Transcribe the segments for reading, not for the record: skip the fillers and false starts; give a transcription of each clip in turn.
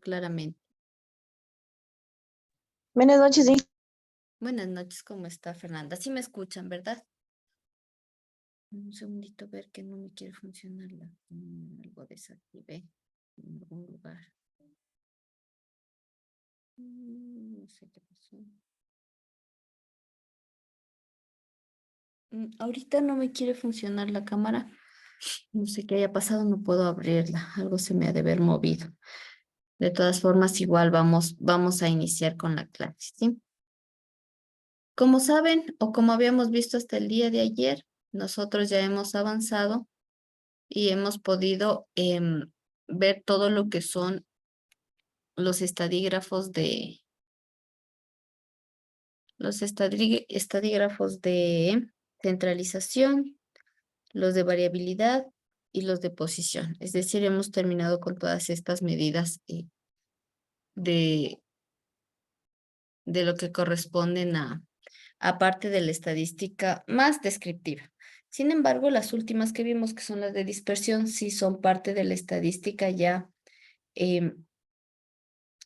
claramente. Buenas noches, sí. Buenas noches, ¿cómo está Fernanda? Sí me escuchan, ¿verdad? Un segundito, a ver que no me quiere funcionar algo desactivé en algún lugar. No sé qué pasó. Ahorita no me quiere funcionar la cámara. No sé qué haya pasado, no puedo abrirla. Algo se me ha de haber movido. De todas formas, igual vamos a iniciar con la clase, ¿sí? Como saben, o como habíamos visto hasta el día de ayer, nosotros ya hemos avanzado y hemos podido ver todo lo que son los estadígrafos de centralización, los de variabilidad y los de posición. Es decir, hemos terminado con todas estas medidas de, de lo que corresponden a parte de la estadística más descriptiva. Sin embargo, las últimas que vimos, que son las de dispersión, sí son parte de la estadística ya, de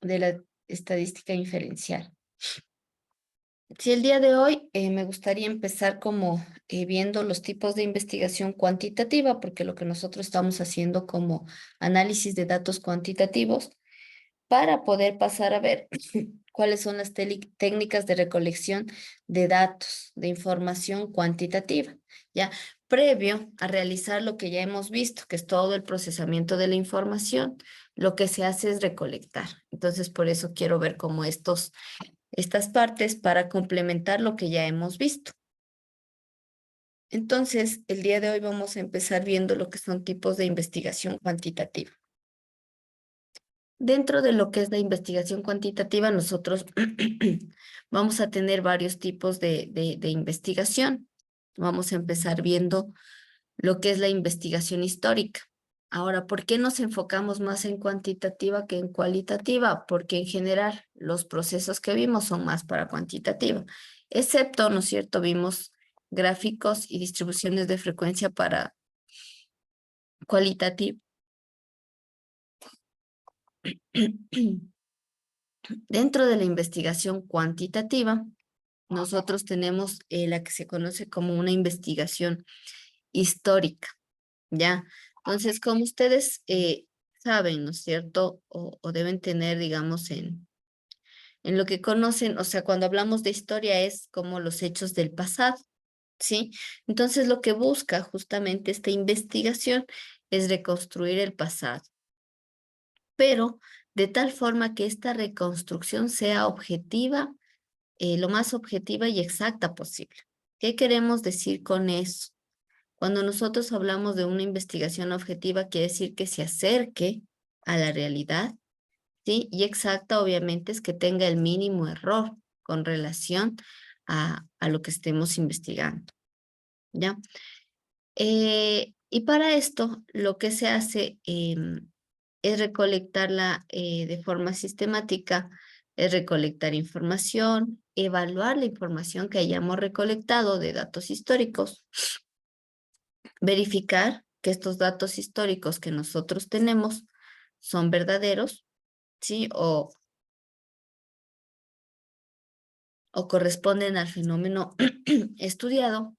la estadística inferencial. Si el día de hoy me gustaría empezar como viendo los tipos de investigación cuantitativa, porque lo que nosotros estamos haciendo como análisis de datos cuantitativos, para poder pasar a ver cuáles son las técnicas de recolección de datos, de información cuantitativa, ¿ya? Previo a realizar lo que ya hemos visto, que es todo el procesamiento de la información, lo que se hace es recolectar. Entonces, por eso quiero ver cómo estas partes para complementar lo que ya hemos visto. Entonces, el día de hoy vamos a empezar viendo lo que son tipos de investigación cuantitativa. Dentro de lo que es la investigación cuantitativa, nosotros vamos a tener varios tipos de investigación. Vamos a empezar viendo lo que es la investigación histórica. Ahora, ¿por qué nos enfocamos más en cuantitativa que en cualitativa? Porque en general los procesos que vimos son más para cuantitativa, excepto, ¿no es cierto?, vimos gráficos y distribuciones de frecuencia para cualitativa. Dentro de la investigación cuantitativa, nosotros tenemos la que se conoce como una investigación histórica, ¿ya? Entonces, como ustedes saben, ¿no es cierto? O deben tener, digamos, en lo que conocen, o sea, cuando hablamos de historia es como los hechos del pasado, ¿sí? Entonces, lo que busca justamente esta investigación es reconstruir el pasado, pero de tal forma que esta reconstrucción sea objetiva, lo más objetiva y exacta posible. ¿Qué queremos decir con eso? Cuando nosotros hablamos de una investigación objetiva, quiere decir que se acerque a la realidad, ¿sí? Y exacta, obviamente, es que tenga el mínimo error con relación a lo que estemos investigando, ¿ya? Y para esto, lo que se hace es recolectarla de forma sistemática, es recolectar información, evaluar la información que hayamos recolectado de datos históricos, verificar que estos datos históricos que nosotros tenemos son verdaderos, ¿sí? O corresponden al fenómeno estudiado.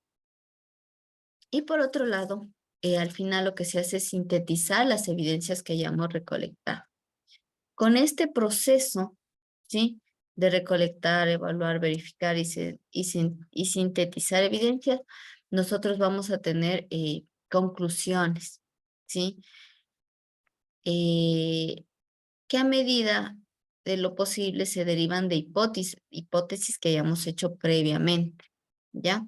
Y por otro lado, al final lo que se hace es sintetizar las evidencias que hayamos recolectado. Con este proceso, ¿sí?, de recolectar, evaluar, verificar y sintetizar evidencias, nosotros vamos a tener conclusiones, ¿sí? Que a medida de lo posible se derivan de hipótesis que hayamos hecho previamente, ¿ya?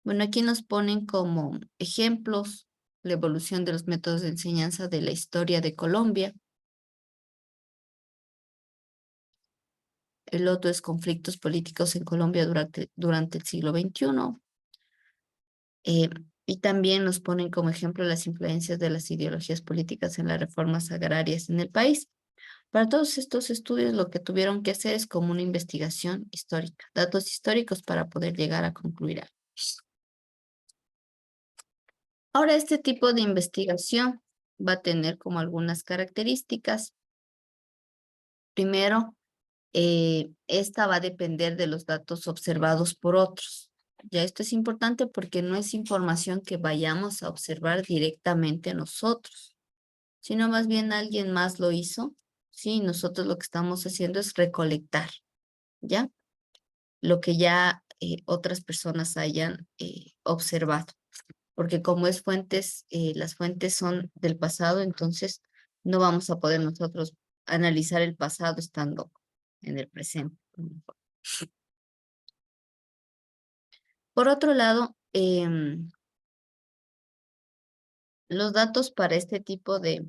Bueno, aquí nos ponen como ejemplos la evolución de los métodos de enseñanza de la historia de Colombia. El otro es conflictos políticos en Colombia durante el siglo XXI. Y también nos ponen como ejemplo las influencias de las ideologías políticas en las reformas agrarias en el país. Para todos estos estudios lo que tuvieron que hacer es como una investigación histórica, datos históricos para poder llegar a concluir algo. Ahora, este tipo de investigación va a tener como algunas características. Primero, esta va a depender de los datos observados por otros. Ya esto es importante porque no es información que vayamos a observar directamente nosotros, sino más bien alguien más lo hizo. Sí, nosotros lo que estamos haciendo es recolectar, ¿ya? Lo que ya otras personas hayan observado. Porque como es fuentes, las fuentes son del pasado, entonces no vamos a poder nosotros analizar el pasado estando en el presente. Por otro lado, los datos para este tipo de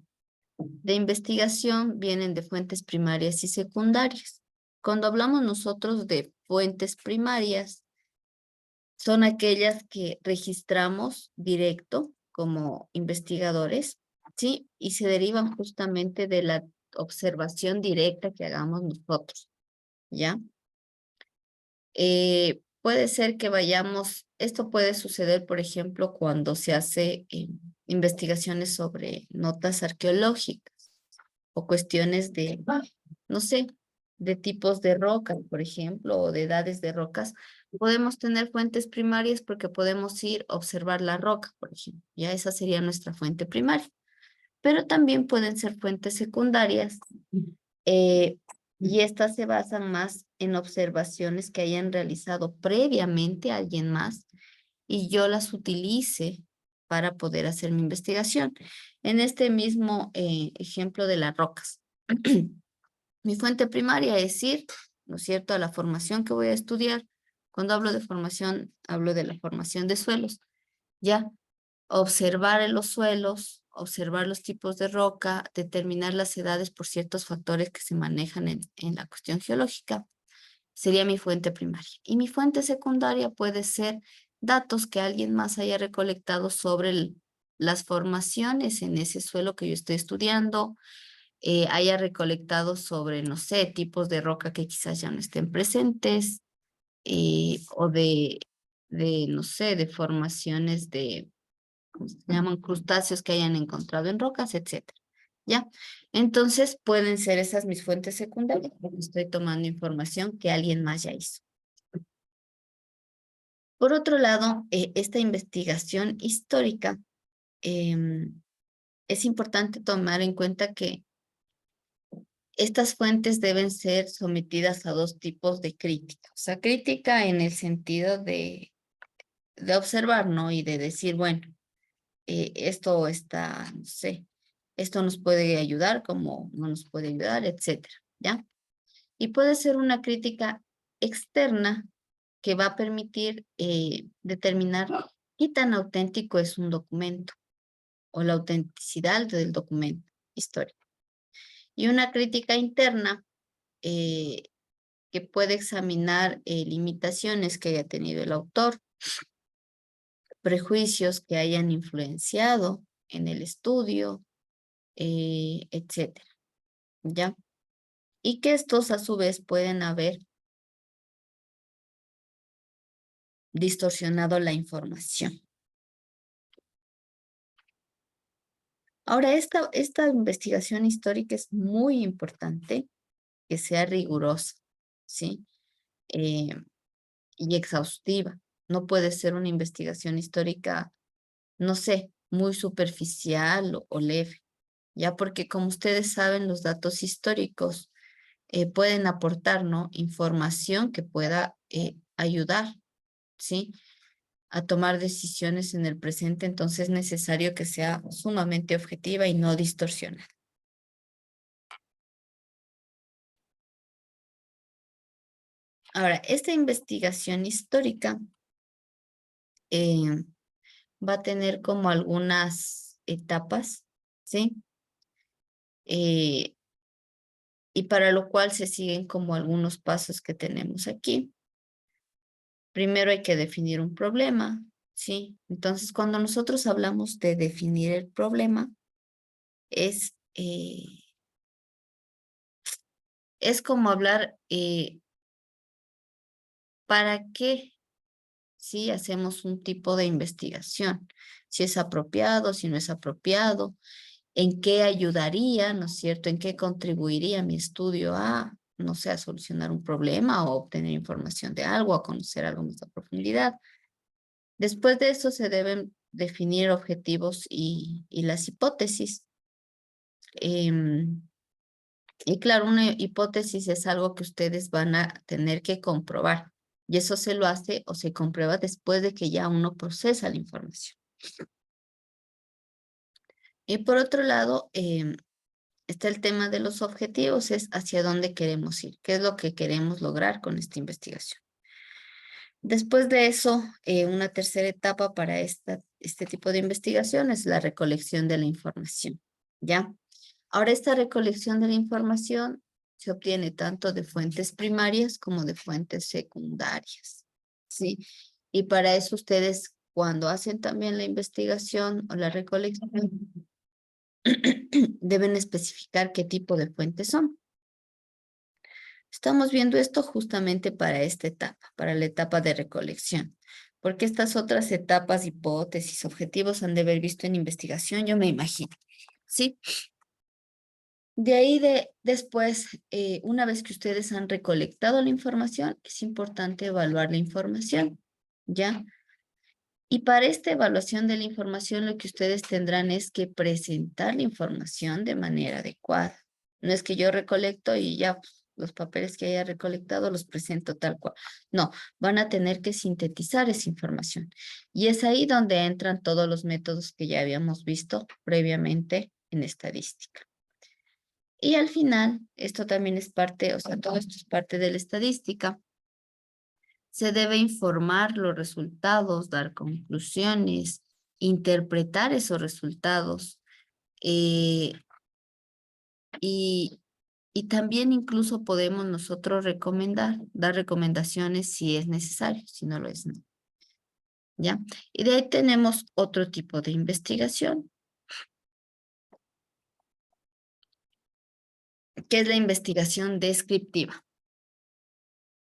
investigación vienen de fuentes primarias y secundarias. Cuando hablamos nosotros de fuentes primarias, son aquellas que registramos directo como investigadores, ¿sí? Y se derivan justamente de la observación directa que hagamos nosotros, ¿ya? Puede ser que vayamos, esto puede suceder, por ejemplo, cuando se hace investigaciones sobre notas arqueológicas o cuestiones de, no sé, de tipos de rocas, por ejemplo, o de edades de rocas. Podemos tener fuentes primarias porque podemos ir a observar la roca, por ejemplo. Ya esa sería nuestra fuente primaria. Pero también pueden ser fuentes secundarias eh, y estas se basan más en observaciones que hayan realizado previamente a alguien más y yo las utilice para poder hacer mi investigación. En este mismo ejemplo de las rocas. Mi fuente primaria es ir, ¿no es cierto?, a la formación que voy a estudiar. Cuando hablo de formación, hablo de la formación de suelos. Ya, observar en los suelos, observar los tipos de roca, determinar las edades por ciertos factores que se manejan en la cuestión geológica, sería mi fuente primaria. Y mi fuente secundaria puede ser datos que alguien más haya recolectado sobre las formaciones en ese suelo que yo estoy estudiando, haya recolectado sobre, no sé, tipos de roca que quizás ya no estén presentes, o no sé, de formaciones de, ¿cómo se llaman? Crustáceos que hayan encontrado en rocas, etcétera. ¿Ya? Entonces pueden ser esas mis fuentes secundarias, porque estoy tomando información que alguien más ya hizo. Por otro lado, esta investigación histórica, es importante tomar en cuenta que estas fuentes deben ser sometidas a dos tipos de crítica. O sea, crítica en el sentido de observar, ¿no? Y de decir, bueno, esto está, no sé, esto nos puede ayudar, como no nos puede ayudar, etcétera, ¿ya? Y puede ser una crítica externa que va a permitir determinar qué tan auténtico es un documento o la autenticidad del documento histórico. Y una crítica interna eh, que puede examinar limitaciones que haya tenido el autor, prejuicios que hayan influenciado en el estudio, etcétera, ¿ya? Y que estos a su vez pueden haber distorsionado la información. Ahora, esta investigación histórica es muy importante que sea rigurosa, ¿sí? Eh, y exhaustiva. No puede ser una investigación histórica, no sé, muy superficial o leve, ya porque como ustedes saben, los datos históricos pueden aportar, ¿no?, información que pueda ayudar, ¿sí?, a tomar decisiones en el presente, entonces es necesario que sea sumamente objetiva y no distorsionada. Ahora, esta investigación histórica va a tener como algunas etapas, ¿sí? Y para lo cual se siguen como algunos pasos que tenemos aquí. Primero hay que definir un problema, ¿sí? Entonces, cuando nosotros hablamos de definir el problema, es, es como hablar, ¿para qué? Si hacemos un tipo de investigación, si es apropiado, si no es apropiado, en qué ayudaría, ¿no es cierto? En qué contribuiría mi estudio a, no sé, a solucionar un problema o obtener información de algo, a conocer algo más a profundidad. Después de eso se deben definir objetivos y las hipótesis. Y claro, una hipótesis es algo que ustedes van a tener que comprobar. Y eso se lo hace o se comprueba después de que ya uno procesa la información. Y por otro lado, está el tema de los objetivos, es hacia dónde queremos ir, qué es lo que queremos lograr con esta investigación. Después de eso, una tercera etapa para este tipo de investigación es la recolección de la información, ¿ya? Ahora, esta recolección de la información se obtiene tanto de fuentes primarias como de fuentes secundarias, ¿sí? Y para eso ustedes, cuando hacen también la investigación o la recolección, deben especificar qué tipo de fuentes son. Estamos viendo esto justamente para esta etapa, para la etapa de recolección, porque estas otras etapas, hipótesis, objetivos han de haber visto en investigación, yo me imagino, ¿sí? De ahí después, una vez que ustedes han recolectado la información, es importante evaluar la información, ¿ya? Y para esta evaluación de la información, lo que ustedes tendrán es que presentar la información de manera adecuada. No es que yo recolecto y ya pues, los papeles que haya recolectado los presento tal cual. No, van a tener que sintetizar esa información. Y es ahí donde entran todos los métodos que ya habíamos visto previamente en estadística. Y al final, esto también es parte, o sea, todo esto es parte de la estadística. Se debe informar los resultados, dar conclusiones, interpretar esos resultados eh, y, y también incluso podemos nosotros recomendar, dar recomendaciones si es necesario, si no lo es, no. ¿Ya? Y de ahí tenemos otro tipo de investigación, que es la investigación descriptiva.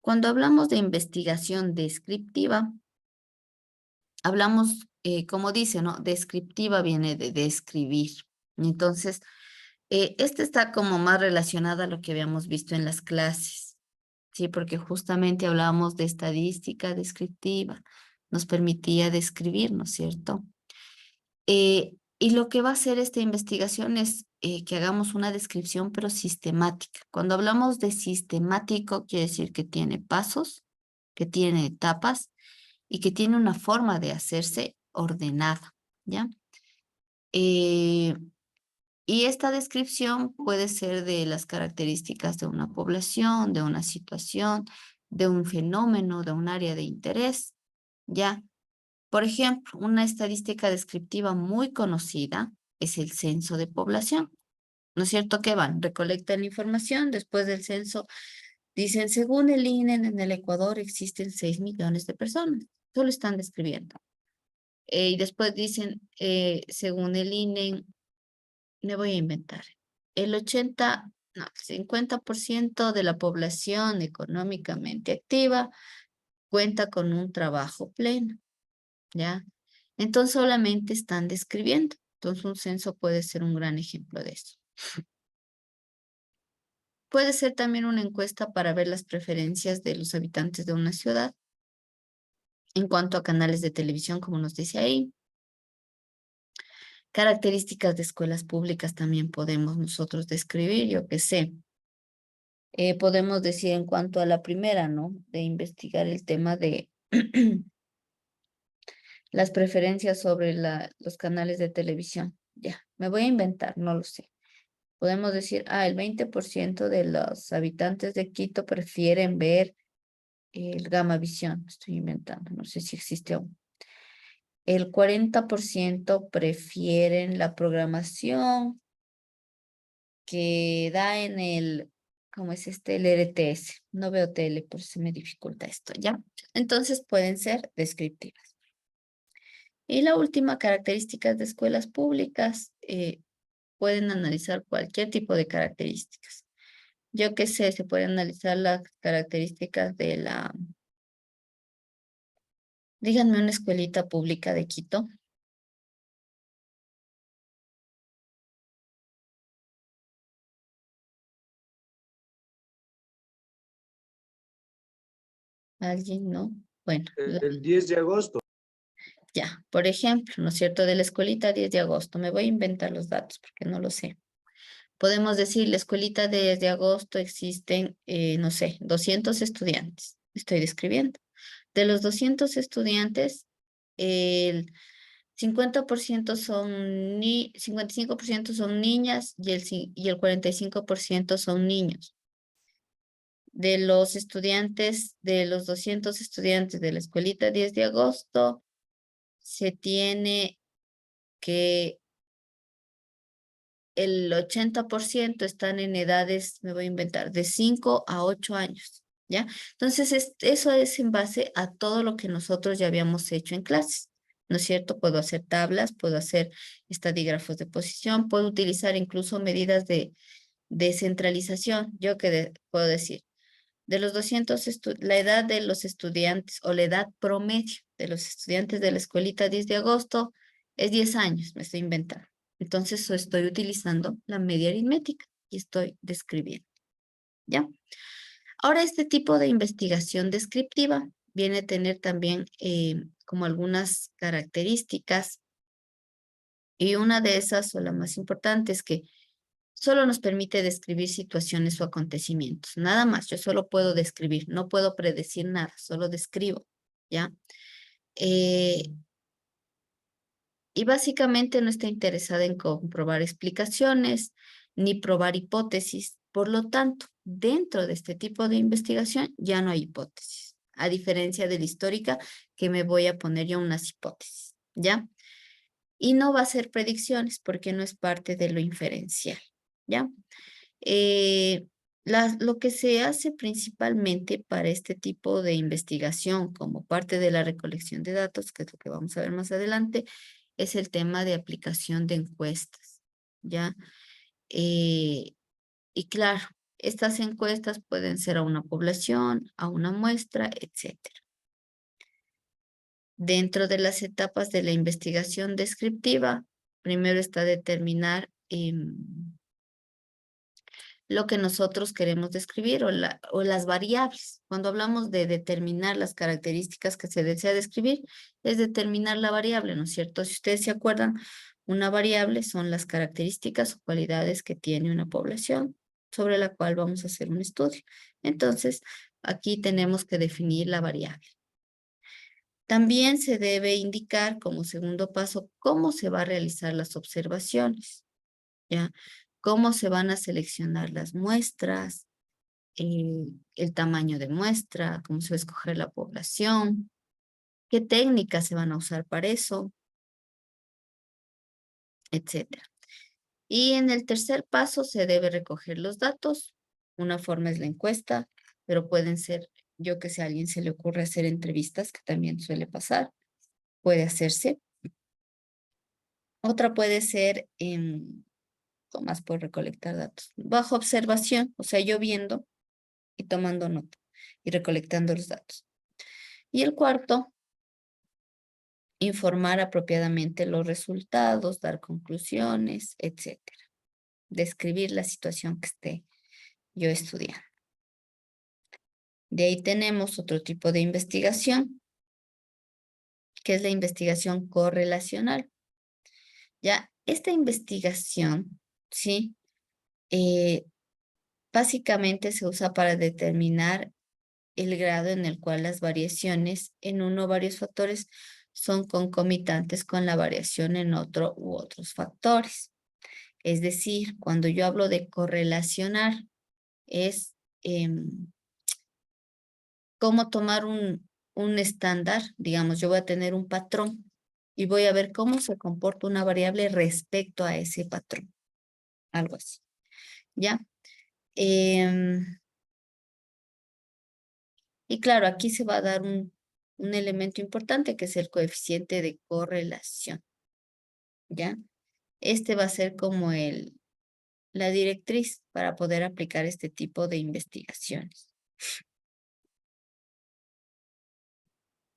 Cuando hablamos de investigación descriptiva, hablamos, como dice, ¿no? Descriptiva viene de describir. Entonces, esta está como más relacionada a lo que habíamos visto en las clases, ¿sí? Porque justamente hablábamos de estadística descriptiva, nos permitía describir, ¿no es cierto? Y lo que va a hacer esta investigación es que hagamos una descripción, pero sistemática. Cuando hablamos de sistemático, quiere decir que tiene pasos, que tiene etapas, y que tiene una forma de hacerse ordenada, ¿ya? Eh, y esta descripción puede ser de las características de una población, de una situación, de un fenómeno, de un área de interés, ¿ya? Por ejemplo, una estadística descriptiva muy conocida es el censo de población. ¿No es cierto que van? Recolectan información, después del censo dicen, según el INE, en el Ecuador existen 6 millones de personas. Solo están describiendo. Y después dicen, según el INE, me voy a inventar, el 80, no, el 50% de la población económicamente activa cuenta con un trabajo pleno, ¿ya? Entonces solamente están describiendo. Entonces un censo puede ser un gran ejemplo de eso. Puede ser también una encuesta para ver las preferencias de los habitantes de una ciudad en cuanto a canales de televisión, como nos dice ahí. Características de escuelas públicas también podemos nosotros describir, yo qué sé. Podemos decir en cuanto a la primera, ¿no? De investigar el tema de las preferencias sobre los canales de televisión. Ya, me voy a inventar, no lo sé. Podemos decir, el 20% de los habitantes de Quito prefieren ver el Gamavisión. Estoy inventando, no sé si existe aún. El 40% prefieren la programación que da en ¿cómo es este? El RTS. No veo tele, por eso me dificulta esto, ¿ya? Entonces pueden ser descriptivas. Y la última, características de escuelas públicas, pueden analizar cualquier tipo de características. Yo qué sé, se pueden analizar las características de díganme una escuelita pública de Quito. ¿Alguien no? Bueno, El 10 de agosto. ya, por ejemplo, ¿no es cierto? De la escuelita 10 de agosto. Me voy a inventar los datos porque no lo sé. Podemos decir, la escuelita 10 de agosto existen, no sé, 200 estudiantes. Estoy describiendo. De los 200 estudiantes, el 50% son 55% son niñas y el 45% son niños. De los estudiantes, de los 200 estudiantes de la escuelita 10 de agosto, se tiene que el 80% están en edades, me voy a inventar, de 5 a 8 años, ¿ya? Entonces, eso es en base a todo lo que nosotros ya habíamos hecho en clases, ¿no es cierto? Puedo hacer tablas, puedo hacer estadígrafos de posición, puedo utilizar incluso medidas de centralización. Yo puedo decir, de los 200, la edad de los estudiantes o la edad promedio de los estudiantes de la escuelita 10 de agosto es 10 años, me estoy inventando. Entonces, estoy utilizando la media aritmética y estoy describiendo, ¿ya? Ahora, este tipo de investigación descriptiva viene a tener también como algunas características y una de esas, o la más importante, es que solo nos permite describir situaciones o acontecimientos, nada más. Yo solo puedo describir, no puedo predecir nada, solo describo, ¿ya? Y básicamente no está interesada en comprobar explicaciones ni probar hipótesis. Por lo tanto, dentro de este tipo de investigación ya no hay hipótesis, a diferencia de la histórica, que me voy a poner yo unas hipótesis, ¿ya? Y no va a ser predicciones porque no es parte de lo inferencial, ¿ya? Eh, lo que se hace principalmente para este tipo de investigación como parte de la recolección de datos, que es lo que vamos a ver más adelante, es el tema de aplicación de encuestas, ¿ya? Y claro, estas encuestas pueden ser a una población, a una muestra, etcétera. Dentro de las etapas de la investigación descriptiva, primero está determinar lo que nosotros queremos describir o las variables. Cuando hablamos de determinar las características que se desea describir, es determinar la variable, ¿no es cierto? Si ustedes se acuerdan, una variable son las características o cualidades que tiene una población sobre la cual vamos a hacer un estudio. Entonces, aquí tenemos que definir la variable. También se debe indicar como segundo paso cómo se va a realizar las observaciones, ¿ya? Cómo se van a seleccionar las muestras, el tamaño de muestra, cómo se va a escoger la población, qué técnicas se van a usar para eso, etcétera. Y en el tercer paso se debe recoger los datos. Una forma es la encuesta, pero pueden ser, yo que sé, a alguien se le ocurre hacer entrevistas, que también suele pasar, puede hacerse. Otra puede ser, ¿cómo más puedo recolectar datos? Bajo observación, o sea, yo viendo y tomando nota y recolectando los datos. Y el cuarto, informar apropiadamente los resultados, dar conclusiones, etcétera. Describir la situación que esté yo estudiando. De ahí tenemos otro tipo de investigación, que es la investigación correlacional. Ya, esta investigación, ¿sí? Básicamente se usa para determinar el grado en el cual las variaciones en uno o varios factores son concomitantes con la variación en otro u otros factores. Es decir, cuando yo hablo de correlacionar, es cómo tomar un estándar, digamos, yo voy a tener un patrón y voy a ver cómo se comporta una variable respecto a ese patrón, algo así, ¿ya? Y claro, aquí se va a dar un elemento importante que es el coeficiente de correlación, ¿ya? Este va a ser como la directriz para poder aplicar este tipo de investigaciones.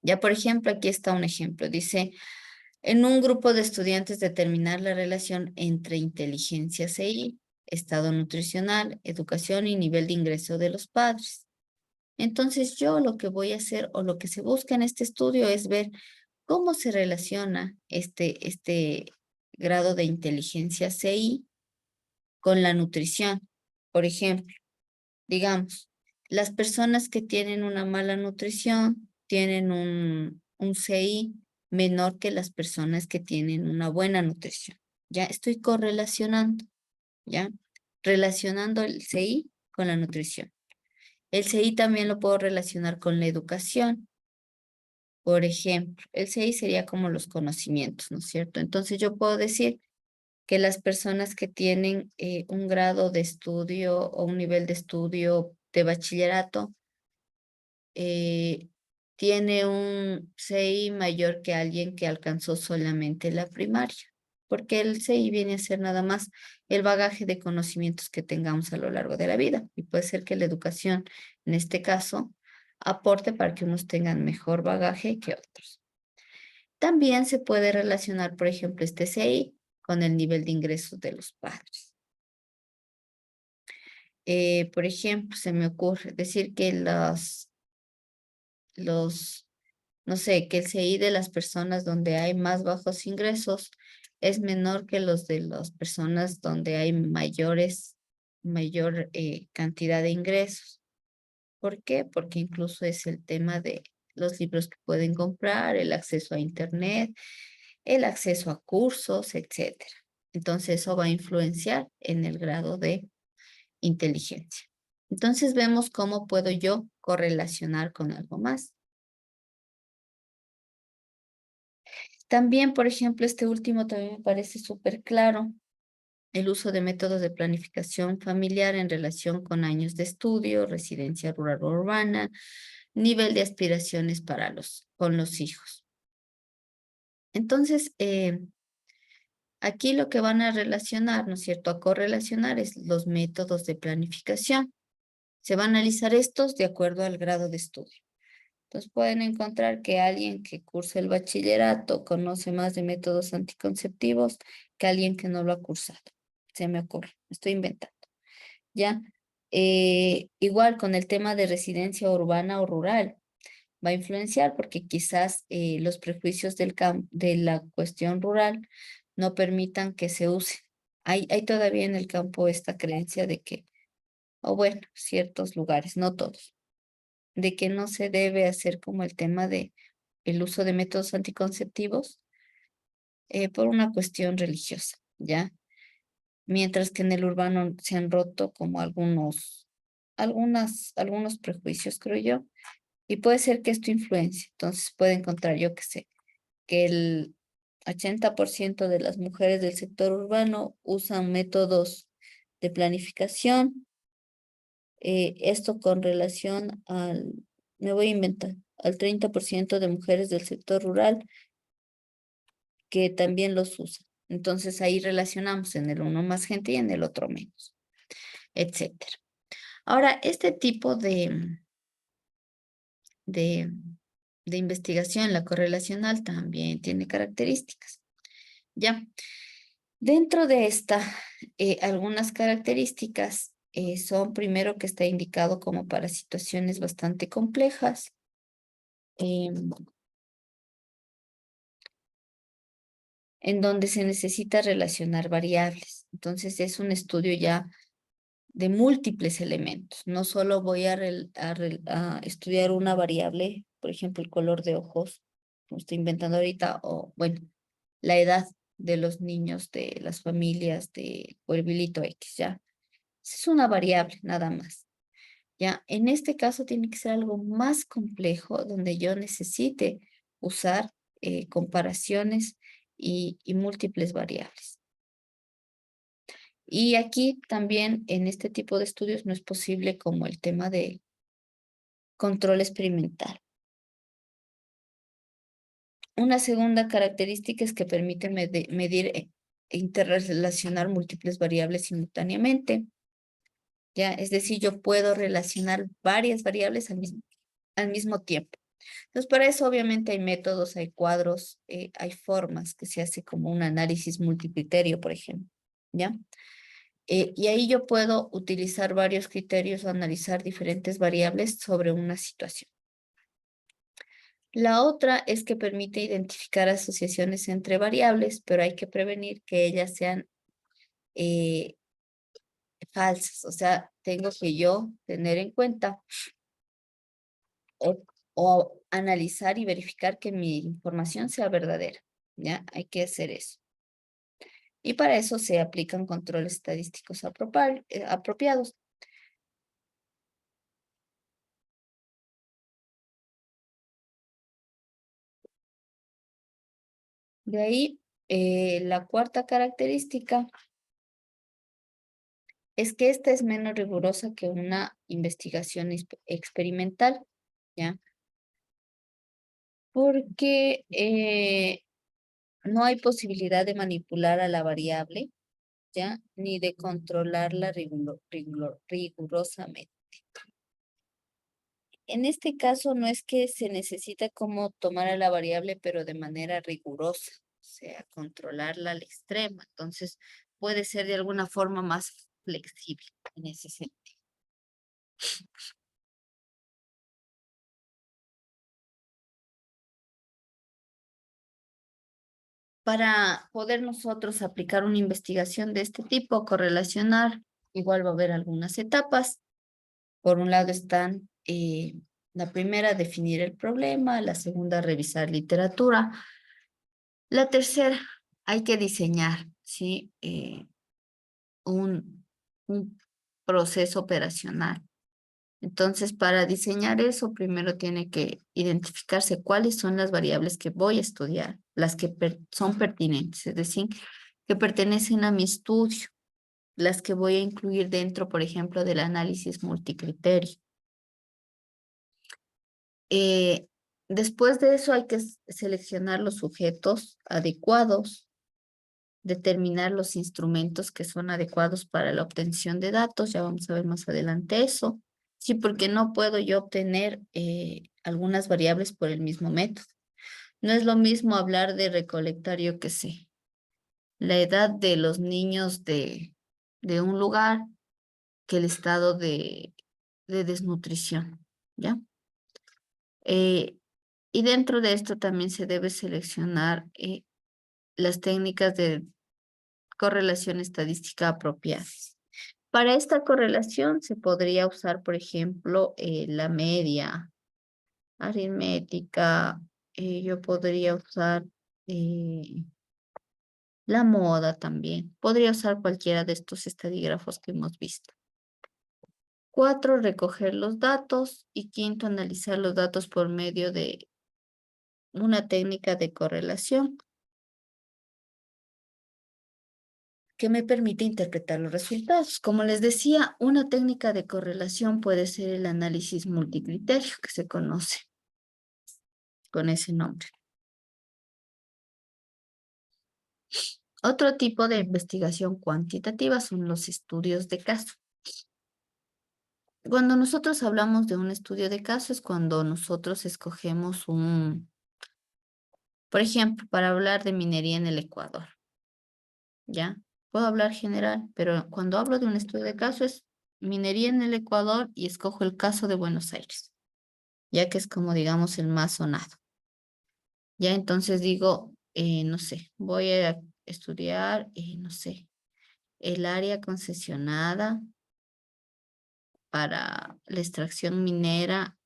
Ya, por ejemplo, aquí está un ejemplo. Dice, en un grupo de estudiantes determinar la relación entre inteligencia CI, estado nutricional, educación y nivel de ingreso de los padres. Entonces yo lo que voy a hacer o lo que se busca en este estudio es ver cómo se relaciona este grado de inteligencia CI con la nutrición. Por ejemplo, digamos, las personas que tienen una mala nutrición tienen un CI menor que las personas que tienen una buena nutrición. Ya estoy correlacionando, ¿ya? Relacionando el CI con la nutrición. El CI también lo puedo relacionar con la educación. Por ejemplo, el CI sería como los conocimientos, ¿no es cierto? Entonces yo puedo decir que las personas que tienen un grado de estudio o un nivel de estudio de bachillerato eh, tiene un CI mayor que alguien que alcanzó solamente la primaria, porque el CI viene a ser nada más el bagaje de conocimientos que tengamos a lo largo de la vida. Y puede ser que la educación, en este caso, aporte para que unos tengan mejor bagaje que otros. También se puede relacionar, por ejemplo, este CI con el nivel de ingresos de los padres. Por ejemplo, se me ocurre decir que no sé, que el CI de las personas donde hay más bajos ingresos es menor que los de las personas donde hay mayor cantidad de ingresos. ¿Por qué? Porque incluso es el tema de los libros que pueden comprar, el acceso a internet, el acceso a cursos, etcétera. Entonces eso va a influenciar en el grado de inteligencia. Entonces vemos cómo puedo yo correlacionar con algo más. También, por ejemplo, este último también me parece súper claro, el uso de métodos de planificación familiar en relación con años de estudio, residencia rural o urbana, nivel de aspiraciones con los hijos. Entonces, aquí lo que van a relacionar, ¿no es cierto?, a correlacionar es los métodos de planificación. Se van a analizar estos de acuerdo al grado de estudio. Entonces pueden encontrar que alguien que cursa el bachillerato conoce más de métodos anticonceptivos que alguien que no lo ha cursado. Se me ocurre, estoy inventando. ¿Ya? Igual con el tema de residencia urbana o rural, va a influenciar porque quizás los prejuicios de la cuestión rural no permitan que se use. Hay todavía en el campo esta creencia de que, o bueno, ciertos lugares, no todos, de que no se debe hacer como el tema de el uso de métodos anticonceptivos por una cuestión religiosa, ¿ya? Mientras que en el urbano se han roto como algunos prejuicios, creo yo, y puede ser que esto influencie. Entonces puede encontrar, yo que sé, que el 80% de las mujeres del sector urbano usan métodos de planificación, esto con relación me voy a inventar, al 30% de mujeres del sector rural que también los usan. Entonces ahí relacionamos en el uno más gente y en el otro menos, etcétera. Ahora, este tipo de, de investigación, la correlacional, también tiene características. Ya, dentro de esta, algunas características son primero que está indicado como para situaciones bastante complejas, em, en donde se necesita relacionar variables. Entonces es un estudio ya de múltiples elementos. No solo voy a estudiar una variable, por ejemplo, el color de ojos, como estoy inventando ahorita, o bueno, la edad de los niños, de las familias, de pueblito X, ¿ya? Es una variable, nada más. Ya, en este caso tiene que ser algo más complejo donde yo necesite usar comparaciones y múltiples variables. Y aquí también en este tipo de estudios no es posible como el tema de control experimental. Una segunda característica es que permite medir e interrelacionar múltiples variables simultáneamente. ¿Ya? Es decir, yo puedo relacionar varias variables al mismo tiempo. Entonces, para eso obviamente hay métodos, hay cuadros, hay formas que se hace como un análisis multicriterio, por ejemplo, ¿ya? Y ahí yo puedo utilizar varios criterios o analizar diferentes variables sobre una situación. La otra es que permite identificar asociaciones entre variables, pero hay que prevenir que ellas sean falsas. O sea, tengo que yo tener en cuenta o analizar y verificar que mi información sea verdadera. ¿Ya? Hay que hacer eso. Y para eso se aplican controles estadísticos apropiados. De ahí, la cuarta característica es que esta es menos rigurosa que una investigación experimental, ¿ya? Porque no hay posibilidad de manipular a la variable, ¿ya? Ni de controlarla rigurosamente. En este caso no es que se necesita como tomar a la variable, pero de manera rigurosa, o sea, controlarla al extremo. Entonces, puede ser de alguna forma más flexible en ese sentido. Para poder nosotros aplicar una investigación de este tipo, correlacionar, igual va a haber algunas etapas. Por un lado están la primera, definir el problema, la segunda, revisar literatura. La tercera, hay que diseñar, ¿sí? Un proceso operacional. Entonces, para diseñar eso, primero tiene que identificarse cuáles son las variables que voy a estudiar, las que son pertinentes, es decir, que pertenecen a mi estudio, las que voy a incluir dentro, por ejemplo, del análisis multicriterio. Eh, Después de eso hay que seleccionar los sujetos adecuados, determinar los instrumentos que son adecuados para la obtención de datos. Ya vamos a ver más adelante eso. Sí, porque no puedo yo obtener algunas variables por el mismo método. No es lo mismo hablar de recolectar, yo qué sé, la edad de los niños de un lugar que el estado de desnutrición, ¿ya? Eh, y dentro de esto también se debe seleccionar las técnicas de correlación estadística apropiadas. Para esta correlación se podría usar, por ejemplo, la media aritmética. Yo podría usar la moda también. Podría usar cualquiera de estos estadígrafos que hemos visto. 4, recoger los datos. Y 5, analizar los datos por medio de una técnica de correlación que me permite interpretar los resultados. Como les decía, una técnica de correlación puede ser el análisis multicriterio, que se conoce con ese nombre. Otro tipo de investigación cuantitativa son los estudios de caso. Cuando nosotros hablamos de un estudio de caso es cuando nosotros escogemos por ejemplo, para hablar de minería en el Ecuador, ¿ya? Puedo hablar general, pero cuando hablo de un estudio de caso es minería en el Ecuador y escojo el caso de Buenos Aires, ya que es como digamos el más sonado. Ya entonces digo, no sé, voy a estudiar, no sé, el área concesionada para la extracción minera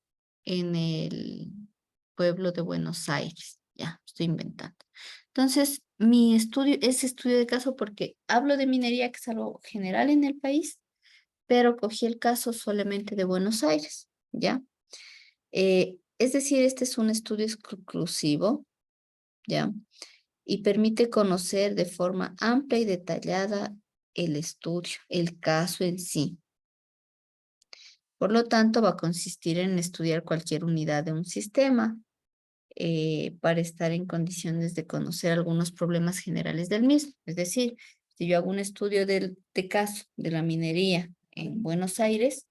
en el pueblo de Buenos Aires. Ya, estoy inventando. Entonces, mi estudio es estudio de caso porque hablo de minería, que es algo general en el país, pero cogí el caso solamente de Buenos Aires, ¿ya? Es decir, este es un estudio exclusivo, ¿ya? Y permite conocer de forma amplia y detallada el estudio, el caso en sí. Por lo tanto, va a consistir en estudiar cualquier unidad de un sistema para estar en condiciones de conocer algunos problemas generales del mismo. Es decir, si yo hago un estudio de caso de la minería en Buenos Aires,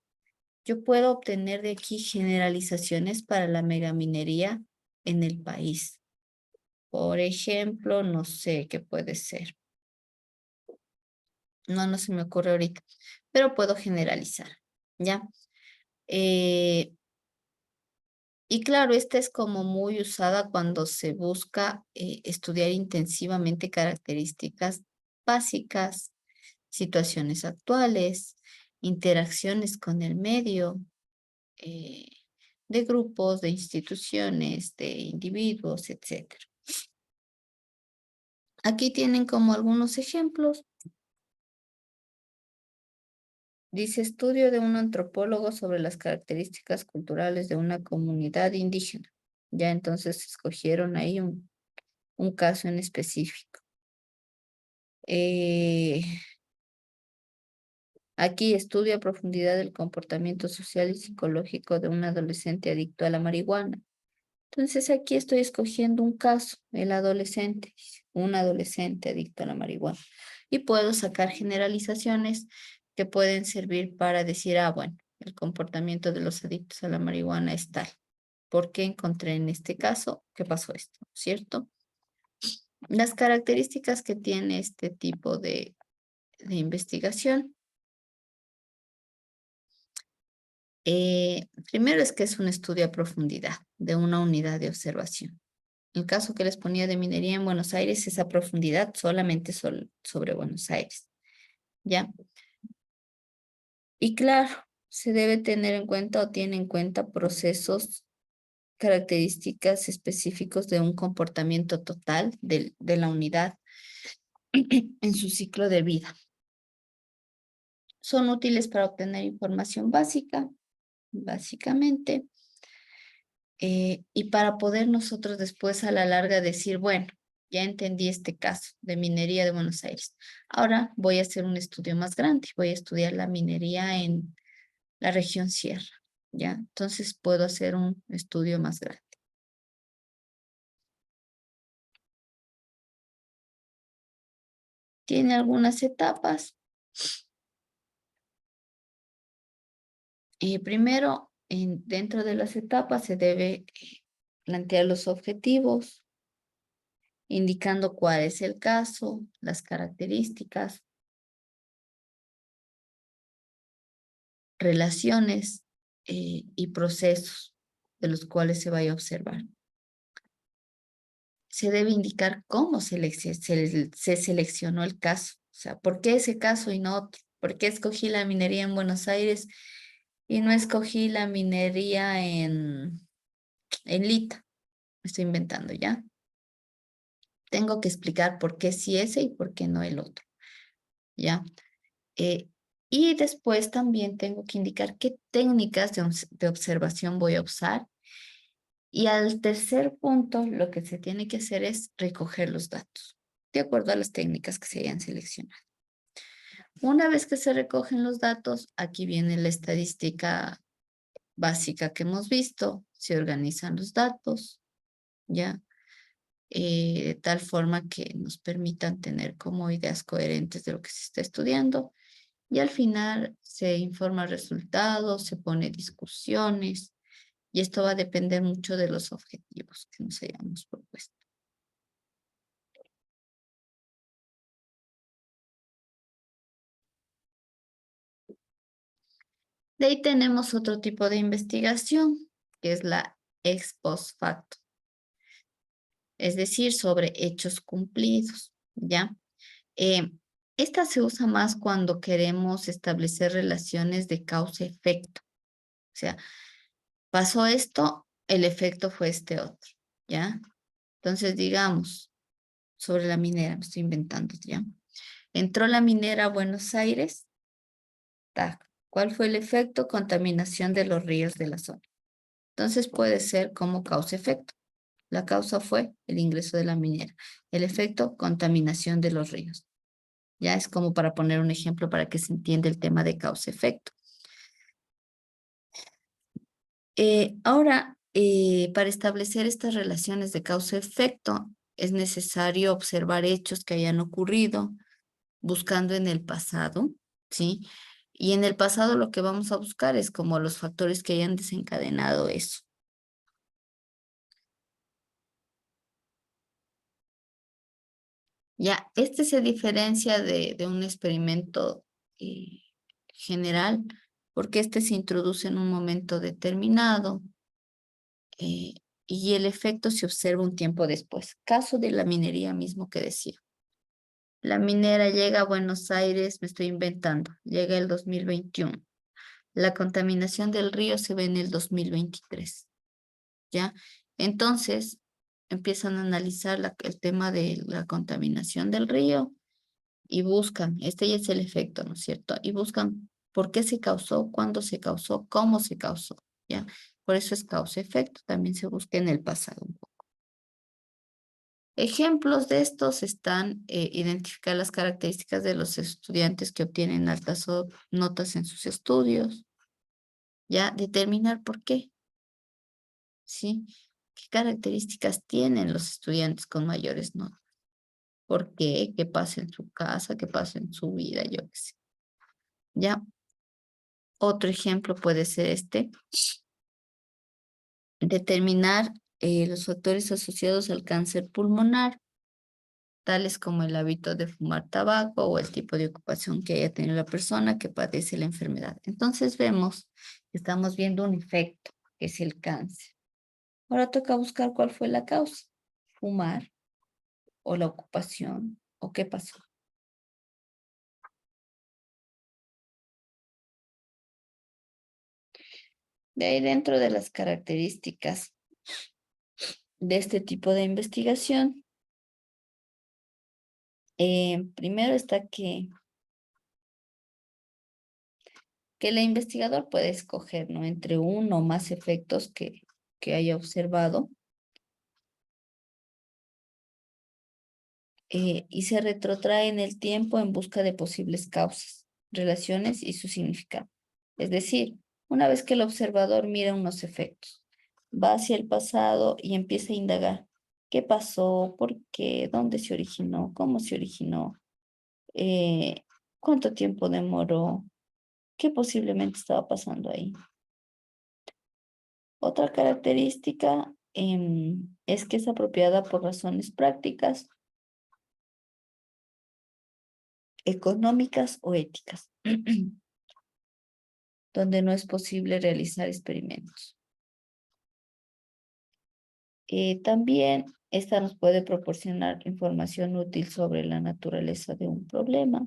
yo puedo obtener de aquí generalizaciones para la megaminería en el país. Por ejemplo, no sé qué puede ser. No se me ocurre ahorita, pero puedo generalizar, ¿ya? Y claro, esta es como muy usada cuando se busca estudiar intensivamente características básicas, situaciones actuales, interacciones con el medio, eh, de grupos, de instituciones, de individuos, etcétera. Aquí tienen como algunos ejemplos. Dice estudio de un antropólogo sobre las características culturales de una comunidad indígena. Ya entonces escogieron ahí un caso en específico. Aquí estudio a profundidad el comportamiento social y psicológico de un adolescente adicto a la marihuana. Entonces aquí estoy escogiendo un caso, el adolescente, un adolescente adicto a la marihuana. Y puedo sacar generalizaciones que pueden servir para decir, bueno, el comportamiento de los adictos a la marihuana es tal. ¿Por qué encontré en este caso que pasó esto? ¿Cierto? Las características que tiene este tipo de investigación. Primero es que es un estudio a profundidad de una unidad de observación. El caso que les ponía de minería en Buenos Aires es a profundidad solamente sobre Buenos Aires, ¿ya? Y claro, se debe tener en cuenta o tiene en cuenta procesos, características específicos de un comportamiento total de la unidad en su ciclo de vida. Son útiles para obtener información básica, básicamente, y para poder nosotros después a la larga decir, bueno, ya entendí este caso de minería de Buenos Aires. Ahora voy a hacer un estudio más grande, voy a estudiar la minería en la región Sierra, ¿ya? Entonces puedo hacer un estudio más grande. Tiene algunas etapas. Primero, dentro de las etapas se debe plantear los objetivos, indicando cuál es el caso, las características, relaciones y procesos de los cuales se vaya a observar. Se debe indicar cómo se seleccionó el caso, o sea, ¿por qué ese caso y no otro? ¿Por qué escogí la minería en Buenos Aires y no escogí la minería en Lita? Me estoy inventando, ¿ya? Tengo que explicar por qué sí ese y por qué no el otro, ¿ya? Y después también tengo que indicar qué técnicas de observación voy a usar. Y al tercer punto, lo que se tiene que hacer es recoger los datos, de acuerdo a las técnicas que se hayan seleccionado. Una vez que se recogen los datos, aquí viene la estadística básica que hemos visto, se organizan los datos, ¿ya? De tal forma que nos permitan tener como ideas coherentes de lo que se está estudiando. Y al final se informa resultados, se pone discusiones, y esto va a depender mucho de los objetivos que nos hayamos propuesto. De ahí tenemos otro tipo de investigación, que es la ex post facto, es decir, sobre hechos cumplidos, ¿ya? Eh, Esta se usa más cuando queremos establecer relaciones de causa-efecto. O sea, pasó esto, el efecto fue este otro, ¿ya? Entonces, digamos, sobre la minera, me estoy inventando, ¿ya? Entró la minera a Buenos Aires, tac. ¿Cuál fue el efecto? Contaminación de los ríos de la zona. Entonces puede ser como causa-efecto. La causa fue el ingreso de la minera. El efecto, contaminación de los ríos. Ya es como para poner un ejemplo para que se entienda el tema de causa-efecto. Ahora, para establecer estas relaciones de causa-efecto, es necesario observar hechos que hayan ocurrido, buscando en el pasado, ¿sí? Y en el pasado lo que vamos a buscar es como los factores que hayan desencadenado eso. Ya, este se diferencia de un experimento general, porque este se introduce en un momento determinado eh, y el efecto se observa un tiempo después. Caso de la minería mismo que decía. La minera llega a Buenos Aires, me estoy inventando, llega el 2021. La contaminación del río se ve en el 2023, ¿ya? Entonces, empiezan a analizar el tema de la contaminación del río y buscan, este ya es el efecto, ¿no es cierto? Y buscan por qué se causó, cuándo se causó, cómo se causó, ¿ya? Por eso es causa-efecto, también se busca en el pasado un poco. Ejemplos de estos están identificar las características de los estudiantes que obtienen altas notas en sus estudios, ya determinar por qué, ¿sí? ¿Qué características tienen los estudiantes con mayores notas? ¿Por qué? ¿Qué pasa en su casa? ¿Qué pasa en su vida? Yo qué sé. Ya, otro ejemplo puede ser este, determinar los factores asociados al cáncer pulmonar, tales como el hábito de fumar tabaco o el tipo de ocupación que haya tenido la persona que padece la enfermedad. Entonces vemos que estamos viendo un efecto, que es el cáncer. Ahora toca buscar cuál fue la causa, fumar o la ocupación o qué pasó. De ahí dentro de las características de este tipo de investigación, primero está que el investigador puede escoger, ¿no? Entre uno o más efectos que haya observado y se retrotrae en el tiempo en busca de posibles causas, relaciones y su significado. Es decir, una vez que el observador mira unos efectos, va hacia el pasado y empieza a indagar qué pasó, por qué, dónde se originó, cómo se originó, eh, cuánto tiempo demoró, qué posiblemente estaba pasando ahí. Otra característica es que es apropiada por razones prácticas, económicas o éticas, donde no es posible realizar experimentos. También esta nos puede proporcionar información útil sobre la naturaleza de un problema.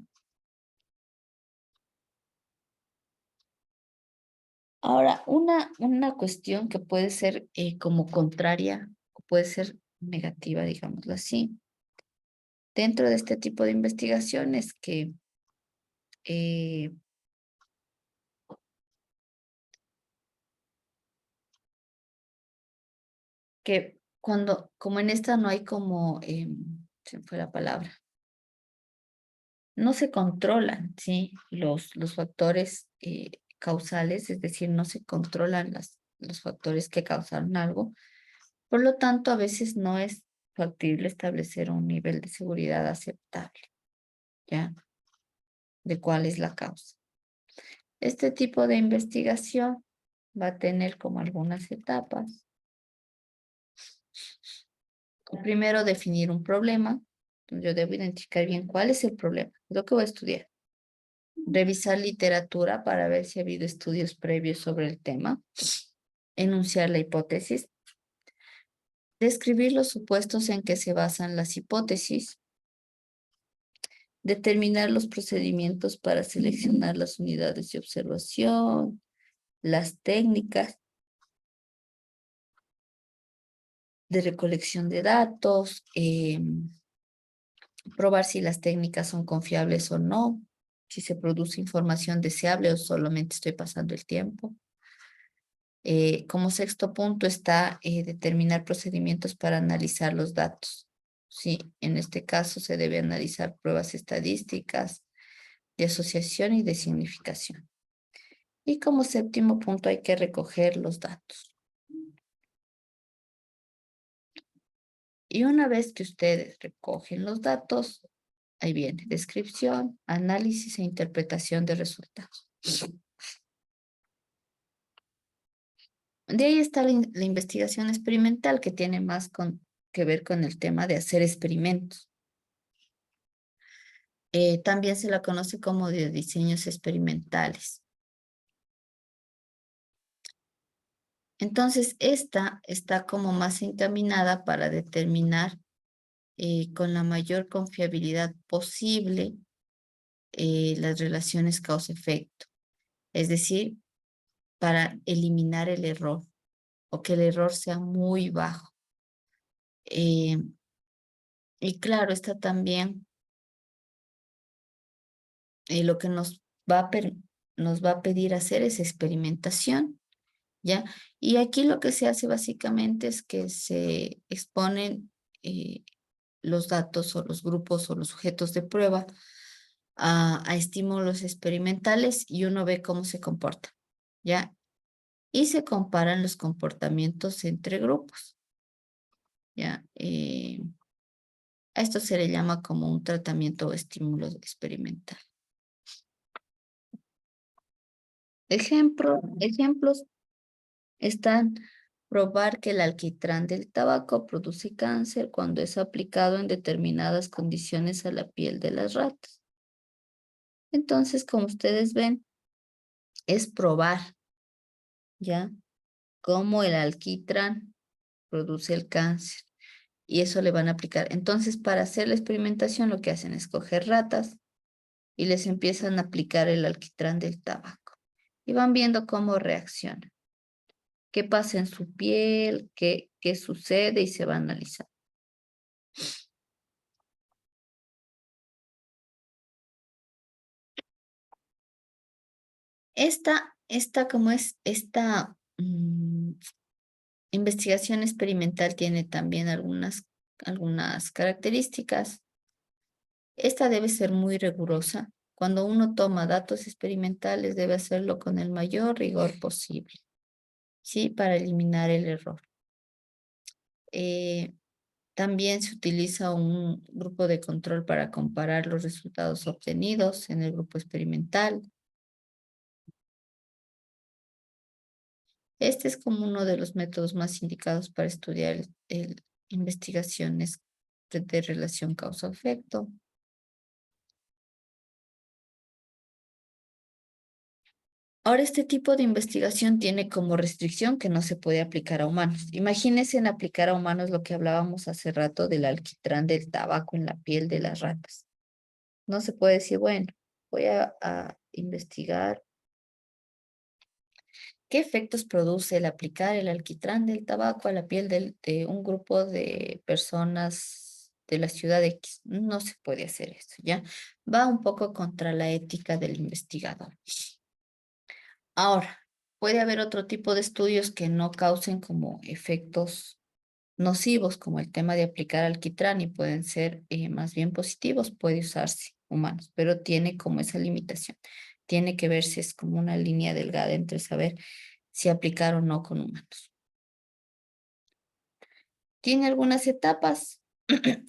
Ahora, una cuestión que puede ser como contraria o puede ser negativa, digámoslo así, dentro de este tipo de investigaciones eh, que cuando, como en esta no hay como, se me fue la palabra, no se controlan, ¿sí? Los factores causales, es decir, no se controlan los factores que causaron algo. Por lo tanto, a veces no es factible establecer un nivel de seguridad aceptable, ¿ya? De cuál es la causa. Este tipo de investigación va a tener como algunas etapas. Primero, definir un problema. Yo debo identificar bien cuál es el problema, lo que voy a estudiar. Revisar literatura para ver si ha habido estudios previos sobre el tema. Enunciar la hipótesis. Describir los supuestos en que se basan las hipótesis. Determinar los procedimientos para seleccionar las unidades de observación, las técnicas de recolección de datos, probar si las técnicas son confiables o no, si se produce información deseable o solamente estoy pasando el tiempo. Como sexto punto está determinar procedimientos para analizar los datos. Sí, en este caso se debe analizar pruebas estadísticas de asociación y de significación. Y como séptimo punto hay que recoger los datos. Y una vez que ustedes recogen los datos, ahí viene descripción, análisis e interpretación de resultados. De ahí está la investigación experimental que tiene más que ver con el tema de hacer experimentos. También se la conoce como de diseños experimentales. Entonces, esta está como más encaminada para determinar con la mayor confiabilidad posible las relaciones causa-efecto. Es decir, para eliminar el error o que el error sea muy bajo. Eh, y claro, está también lo que nos va a pedir hacer es experimentación, ¿ya? Y aquí lo que se hace básicamente es que se exponen los datos o los grupos o los sujetos de prueba a estímulos experimentales y uno ve cómo se comporta, ¿ya? Y se comparan los comportamientos entre grupos, ¿ya? A esto se le llama como un tratamiento o estímulo experimental. Ejemplos están probar que el alquitrán del tabaco produce cáncer cuando es aplicado en determinadas condiciones a la piel de las ratas. Entonces, como ustedes ven, es probar, ¿ya? Cómo el alquitrán produce el cáncer. Y eso le van a aplicar. Entonces, para hacer la experimentación, lo que hacen es coger ratas y les empiezan a aplicar el alquitrán del tabaco. Y van viendo cómo reacciona. Qué pasa en su piel, qué sucede y se va a analizar. Esta investigación experimental tiene también algunas características. Esta debe ser muy rigurosa. Cuando uno toma datos experimentales, debe hacerlo con el mayor rigor posible, ¿sí? Para eliminar el error. También se utiliza un grupo de control para comparar los resultados obtenidos en el grupo experimental. Este es como uno de los métodos más indicados para estudiar investigaciones de relación causa-efecto. Ahora, este tipo de investigación tiene como restricción que no se puede aplicar a humanos. Imagínense en aplicar a humanos lo que hablábamos hace rato del alquitrán del tabaco en la piel de las ratas. No se puede decir, bueno, voy a investigar qué efectos produce el aplicar el alquitrán del tabaco a la piel de un grupo de personas de la ciudad X. No se puede hacer eso, ¿ya? Va un poco contra la ética del investigador. Ahora, puede haber otro tipo de estudios que no causen como efectos nocivos, como el tema de aplicar alquitrán y pueden ser más bien positivos, puede usarse humanos, pero tiene como esa limitación. Tiene que verse, es como una línea delgada entre saber si aplicar o no con humanos. Tiene algunas etapas.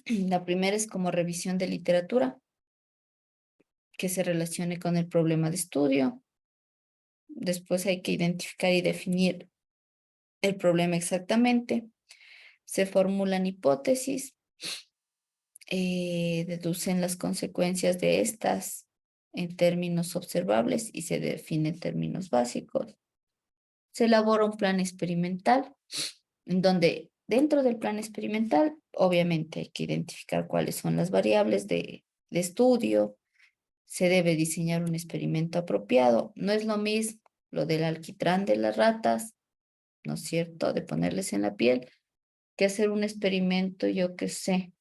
La primera es como revisión de literatura que se relacione con el problema de estudio. Después hay que identificar y definir el problema exactamente. Se formulan hipótesis, deducen las consecuencias de estas en términos observables y se definen términos básicos. Se elabora un plan experimental en donde dentro del plan experimental obviamente hay que identificar cuáles son las variables de estudio. Se debe diseñar un experimento apropiado. No es lo mismo lo del alquitrán de las ratas, ¿no es cierto?, de ponerles en la piel, que hacer un experimento, yo qué sé,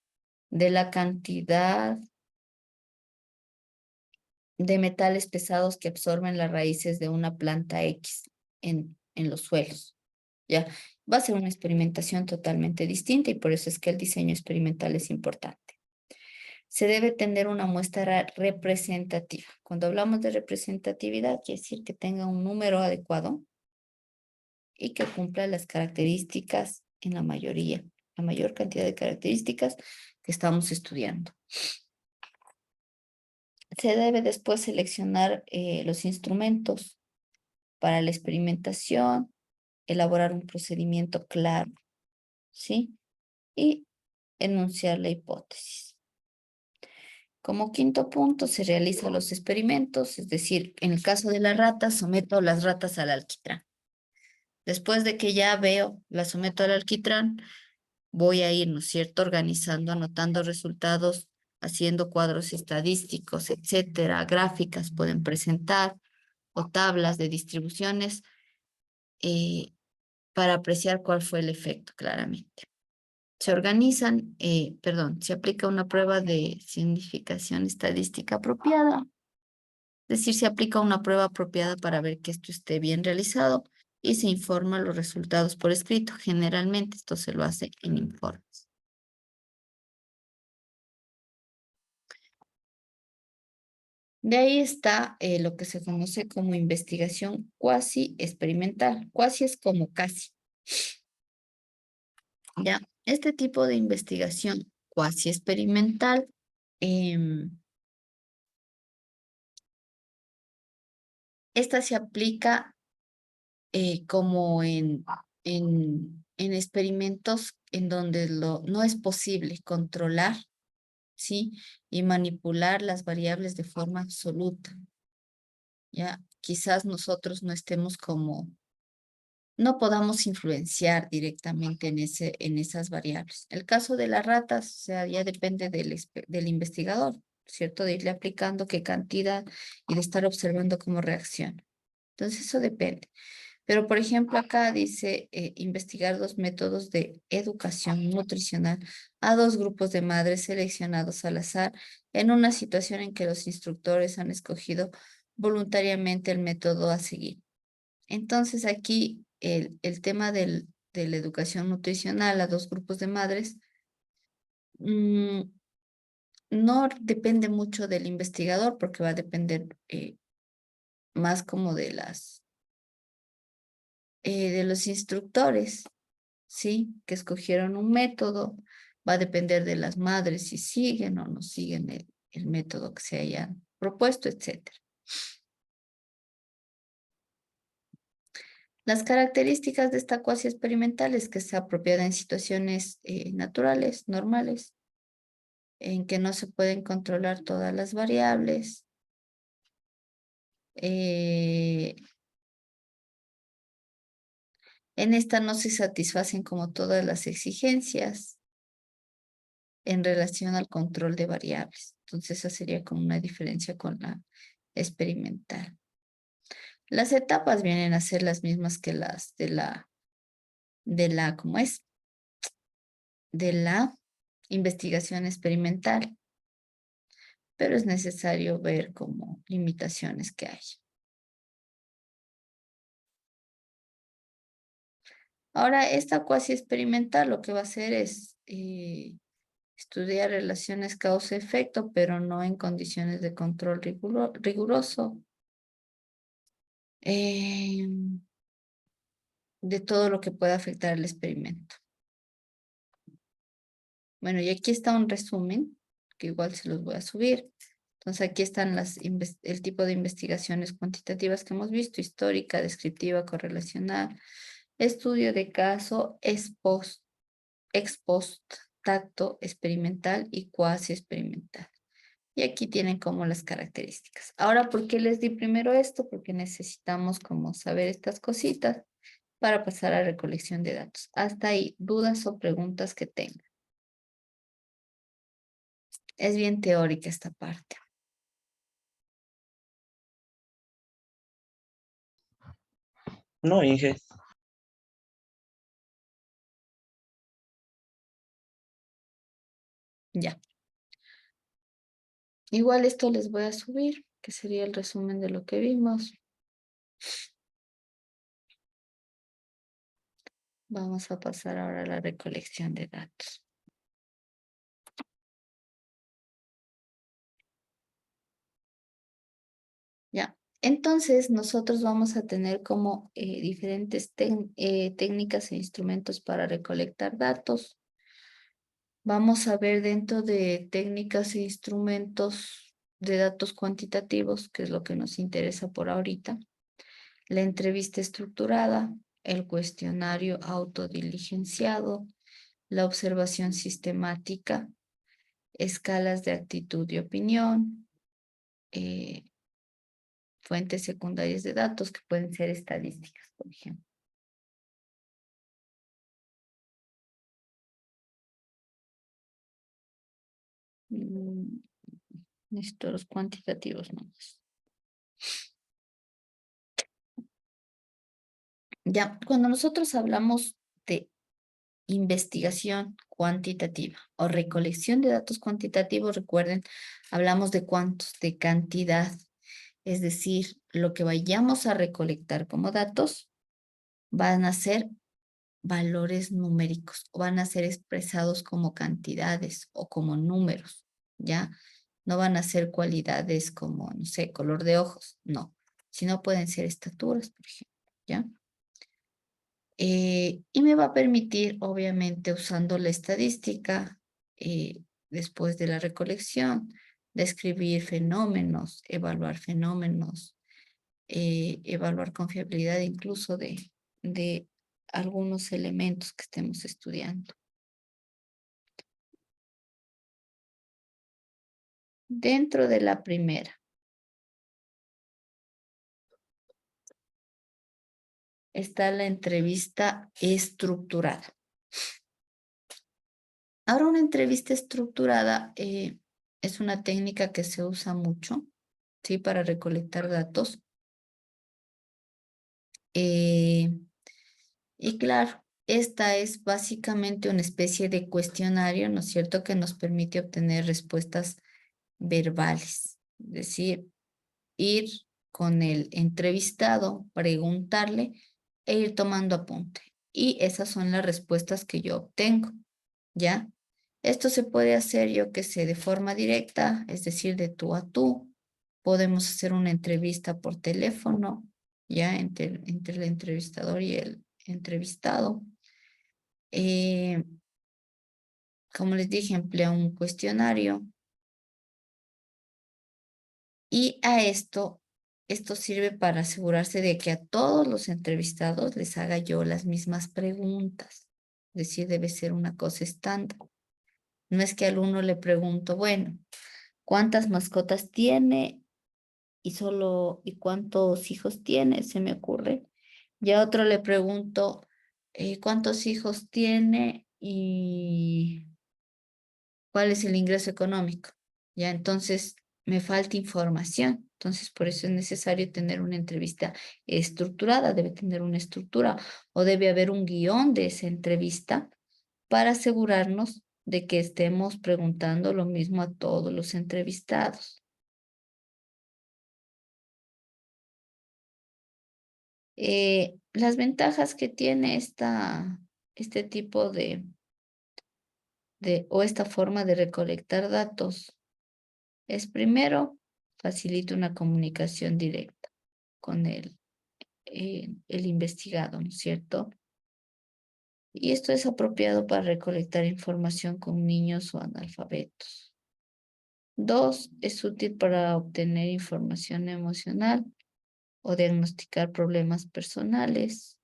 de la cantidad de metales pesados que absorben las raíces de una planta X en los suelos, ¿ya? Va a ser una experimentación totalmente distinta y por eso es que el diseño experimental es importante. Se debe tener una muestra representativa. Cuando hablamos de representatividad, quiere decir que tenga un número adecuado y que cumpla las características en la mayor cantidad de características que estamos estudiando. Se debe después seleccionar los instrumentos para la experimentación, elaborar un procedimiento claro, ¿sí? Y enunciar la hipótesis. Como quinto punto, se realizan los experimentos, es decir, en el caso de las ratas, someto las ratas al alquitrán. Después de que ya veo, las someto al alquitrán, voy a ir, ¿no es cierto?, organizando, anotando resultados, haciendo cuadros estadísticos, etcétera, gráficas pueden presentar o tablas de distribuciones eh, para apreciar cuál fue el efecto claramente. Se organizan, se aplica una prueba de significación estadística apropiada, es decir, se aplica una prueba apropiada para ver que esto esté bien realizado y se informan los resultados por escrito. Generalmente esto se lo hace en informes. De ahí está lo que se conoce como investigación cuasi experimental. Cuasi es como casi. Ya, este tipo de investigación cuasi experimental esta se aplica como en experimentos en donde no es posible controlar, ¿sí? Y manipular las variables de forma absoluta. Ya, quizás nosotros no estemos no podamos influenciar directamente en esas variables. El caso de las ratas, o sea, ya depende del investigador, ¿cierto? De irle aplicando qué cantidad y de estar observando cómo reacciona. Entonces, eso depende. Pero, por ejemplo, acá dice investigar 2 métodos de educación nutricional a 2 grupos de madres seleccionados al azar en una situación en que los instructores han escogido voluntariamente el método a seguir. Entonces, aquí el tema de la educación nutricional a 2 grupos de madres mm, no depende mucho del investigador porque va a depender más como de los instructores, ¿sí? Que escogieron un método, va a depender de las madres si siguen o no siguen el método que se hayan propuesto, etcétera. Las características de esta cuasi experimental es que está apropiada en situaciones naturales, normales, en que no se pueden controlar todas las variables. En esta no se satisfacen como todas las exigencias en relación al control de variables. Entonces, esa sería como una diferencia con la experimental. Las etapas vienen a ser las mismas que las ¿cómo es? De la investigación experimental, pero es necesario ver como limitaciones que hay. Ahora, esta cuasi experimental lo que va a hacer es estudiar relaciones causa-efecto, pero no en condiciones de control riguroso de todo lo que pueda afectar el experimento. Bueno, y aquí está un resumen, que igual se los voy a subir. Entonces, aquí están el tipo de investigaciones cuantitativas que hemos visto: histórica, descriptiva, correlacional, estudio de caso, ex post, tacto, experimental y cuasi experimental. Y aquí tienen como las características. Ahora, ¿por qué les di primero esto? Porque necesitamos como saber estas cositas para pasar a recolección de datos. Hasta ahí, dudas o preguntas que tengan. Es bien teórica esta parte. No, Inge. Ya. Igual esto les voy a subir, que sería el resumen de lo que vimos. Vamos a pasar ahora a la recolección de datos. Ya. Entonces, nosotros vamos a tener como diferentes técnicas e instrumentos para recolectar datos. Vamos a ver dentro de técnicas e instrumentos de datos cuantitativos, que es lo que nos interesa por ahorita, la entrevista estructurada, el cuestionario autodiligenciado, la observación sistemática, escalas de actitud y opinión, fuentes secundarias de datos que pueden ser estadísticas, por ejemplo. Necesito los cuantitativos nomás. Ya, cuando nosotros hablamos de investigación cuantitativa o recolección de datos cuantitativos, recuerden, hablamos de cuántos, de cantidad. Es decir, lo que vayamos a recolectar como datos van a ser valores numéricos o van a ser expresados como cantidades o como números, ¿ya? No van a ser cualidades como, no sé, color de ojos, no, sino pueden ser estaturas, por ejemplo, ¿ya? Y me va a permitir, obviamente, usando la estadística, después de la recolección, describir fenómenos, evaluar confiabilidad incluso de algunos elementos que estemos estudiando. Dentro de la primera, está la entrevista estructurada. Ahora, una entrevista estructurada es una técnica que se usa mucho, ¿sí? Para recolectar datos. Y claro, esta es básicamente una especie de cuestionario, ¿no es cierto?, que nos permite obtener respuestas verbales. Es decir, ir con el entrevistado, preguntarle e ir tomando apunte. Y esas son las respuestas que yo obtengo, ¿ya? Esto se puede hacer, yo que sé, de forma directa, es decir, de tú a tú. Podemos hacer una entrevista por teléfono, ¿ya? Entre el entrevistador y el entrevistado. Como les dije, emplea un cuestionario. Y a esto sirve para asegurarse de que a todos los entrevistados les haga yo las mismas preguntas. Es decir, debe ser una cosa estándar. No es que al uno le pregunto, bueno, ¿cuántas mascotas tiene? ¿Y cuántos hijos tiene? Se me ocurre. Y a otro le pregunto, ¿cuántos hijos tiene? Y ¿cuál es el ingreso económico? Ya, entonces me falta información. Entonces, por eso es necesario tener una entrevista estructurada, debe tener una estructura o debe haber un guión de esa entrevista para asegurarnos de que estemos preguntando lo mismo a todos los entrevistados. Las ventajas que tiene este tipo o esta forma de recolectar datos es primero, facilita una comunicación directa con el investigado, ¿no es cierto? Y esto es apropiado para recolectar información con niños o analfabetos. 2, es útil para obtener información emocional o diagnosticar problemas personales.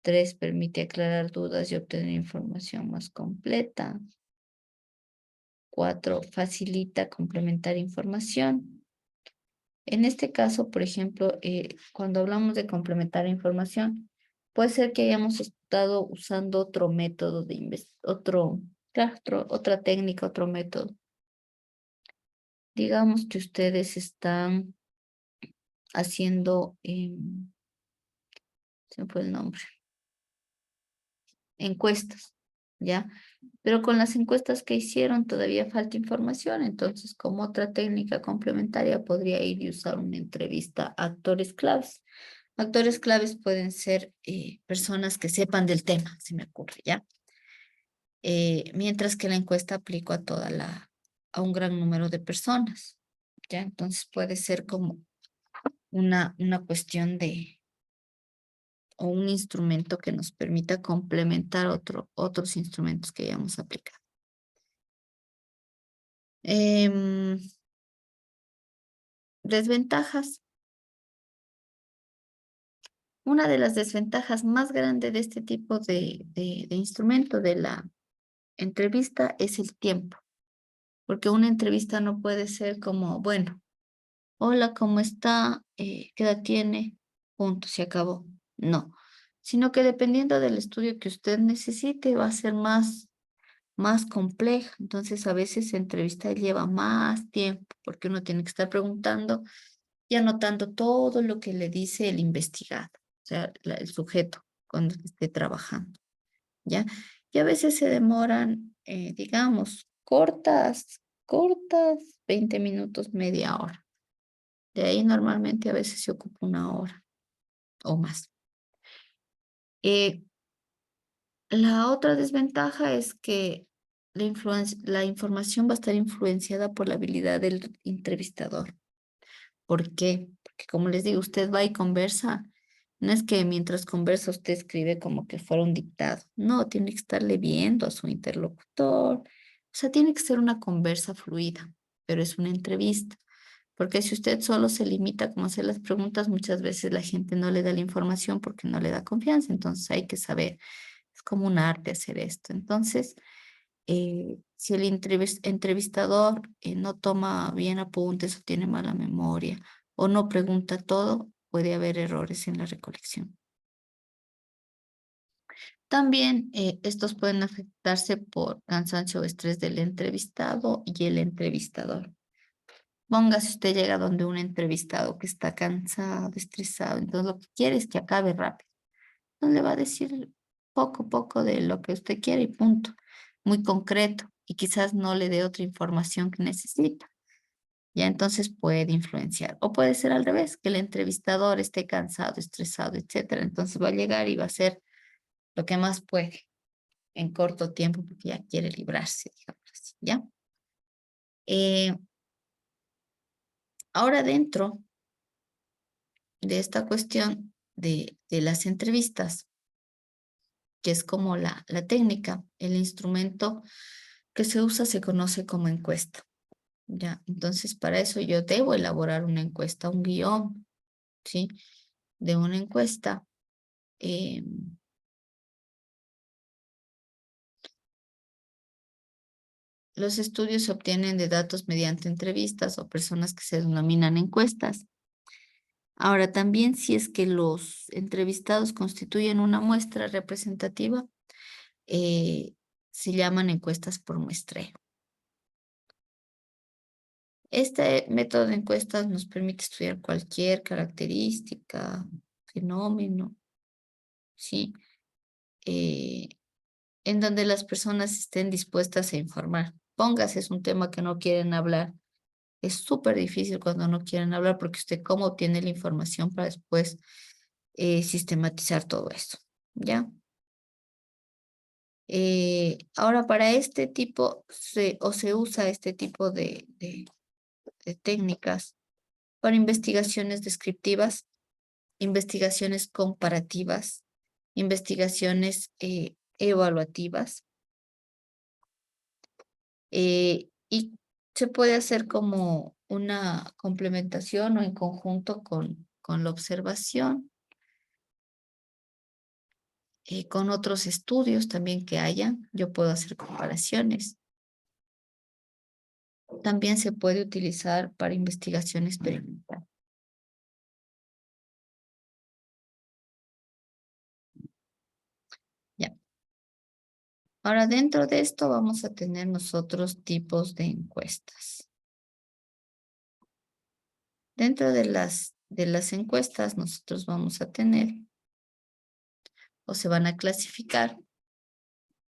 3, permite aclarar dudas y obtener información más completa. 4, facilita complementar información. En este caso, por ejemplo, cuando hablamos de complementar información, puede ser que hayamos estado usando otro método de otra técnica, otro método. Digamos que ustedes están haciendo, se me fue el nombre, encuestas, ¿ya? Pero con las encuestas que hicieron todavía falta información, entonces como otra técnica complementaria podría ir y usar una entrevista a actores claves. Actores claves pueden ser personas que sepan del tema, se me ocurre, ¿ya? Mientras que la encuesta aplico a un gran número de personas, ¿ya? Entonces puede ser como una cuestión o un instrumento que nos permita complementar otros instrumentos que hayamos aplicado. Desventajas. Una de las desventajas más grandes de este tipo de instrumento de la entrevista es el tiempo. Porque una entrevista no puede ser como, bueno, hola, ¿cómo está? ¿Qué edad tiene? Punto, se acabó. No, sino que dependiendo del estudio que usted necesite, va a ser más compleja. Entonces, a veces entrevista lleva más tiempo porque uno tiene que estar preguntando y anotando todo lo que le dice el investigado, o sea, el sujeto cuando esté trabajando, ¿ya? Y a veces se demoran, digamos, cortas, 20 minutos, media hora. De ahí normalmente a veces se ocupa una hora o más. Eh, la otra desventaja es que la información va a estar influenciada por la habilidad del entrevistador. ¿Por qué? Porque como les digo, usted va y conversa. No es que mientras conversa usted escribe como que fuera un dictado. No, tiene que estarle viendo a su interlocutor. O sea, tiene que ser una conversa fluida, pero es una entrevista. Porque si usted solo se limita como a hacer las preguntas, muchas veces la gente no le da la información porque no le da confianza. Entonces hay que saber, es como un arte hacer esto. Entonces, si el entrevistador no toma bien apuntes o tiene mala memoria o no pregunta todo, puede haber errores en la recolección. También estos pueden afectarse por cansancio o estrés del entrevistado y el entrevistador. Póngase usted llega donde un entrevistado que está cansado, estresado, entonces lo que quiere es que acabe rápido. Entonces le va a decir poco de lo que usted quiere y punto. Muy concreto y quizás no le dé otra información que necesita. Ya entonces puede influenciar. O puede ser al revés, que el entrevistador esté cansado, estresado, etcétera. Entonces va a llegar y va a hacer lo que más puede en corto tiempo porque ya quiere librarse, digamos así, ¿ya? Eh, ahora dentro de esta cuestión de las entrevistas, que es como la técnica, el instrumento que se usa se conoce como encuesta. Ya, entonces para eso yo debo elaborar una encuesta, un guión, ¿sí? De una encuesta. eh, los estudios se obtienen de datos mediante entrevistas o personas que se denominan encuestas. Ahora también si es que los entrevistados constituyen una muestra representativa, eh, se llaman encuestas por muestreo. Este método de encuestas nos permite estudiar cualquier característica, fenómeno, ¿sí? Eh, en donde las personas estén dispuestas a informar. Póngase, es un tema que no quieren hablar. Es súper difícil cuando no quieren hablar porque usted cómo obtiene la información para después sistematizar todo esto, ¿ya? Ahora para este tipo se usa este tipo de técnicas para investigaciones descriptivas, investigaciones comparativas, investigaciones evaluativas, y se puede hacer como una complementación o en conjunto con la observación, con otros estudios también que hayan. Yo puedo hacer comparaciones. También se puede utilizar para investigación experimental. Ya. Ahora, dentro de esto vamos a tener nosotros tipos de encuestas. Dentro de las encuestas, nosotros vamos a tener o se van a clasificar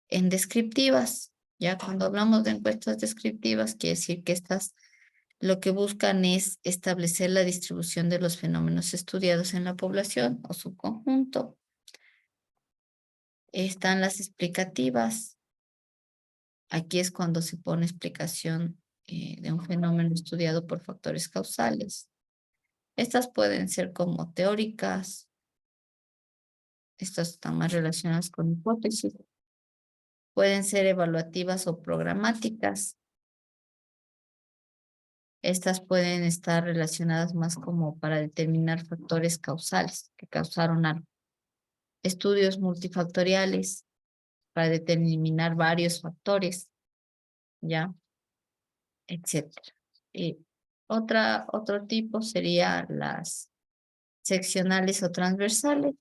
en descriptivas. Ya cuando hablamos de encuestas descriptivas, quiere decir que estas lo que buscan es establecer la distribución de los fenómenos estudiados en la población o su conjunto. Están las explicativas. Aquí es cuando se pone explicación de un fenómeno estudiado por factores causales. Estas pueden ser como teóricas, estas están más relacionadas con hipótesis, pueden ser evaluativas o programáticas. Estas pueden estar relacionadas más como para determinar factores causales que causaron algo. Estudios multifactoriales para determinar varios factores, ¿ya? etcétera. Otro tipo sería las seccionales o transversales,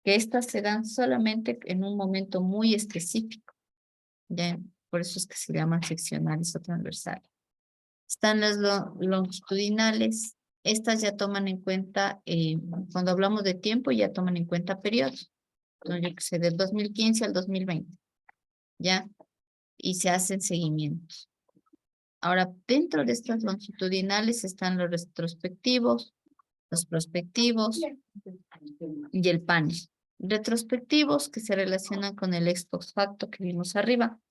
que estas se dan solamente en un momento muy específico. ¿Ya? Por eso es que se llaman seccionales o transversales. Están las longitudinales. Estas ya toman en cuenta, cuando hablamos de tiempo, ya toman en cuenta periodos. Entonces, yo que sé, del 2015 al 2020, ¿ya? Y se hacen seguimientos. Ahora, dentro de estas longitudinales están los retrospectivos, los prospectivos y el panel. Retrospectivos que se relacionan con el ex post facto que vimos arriba,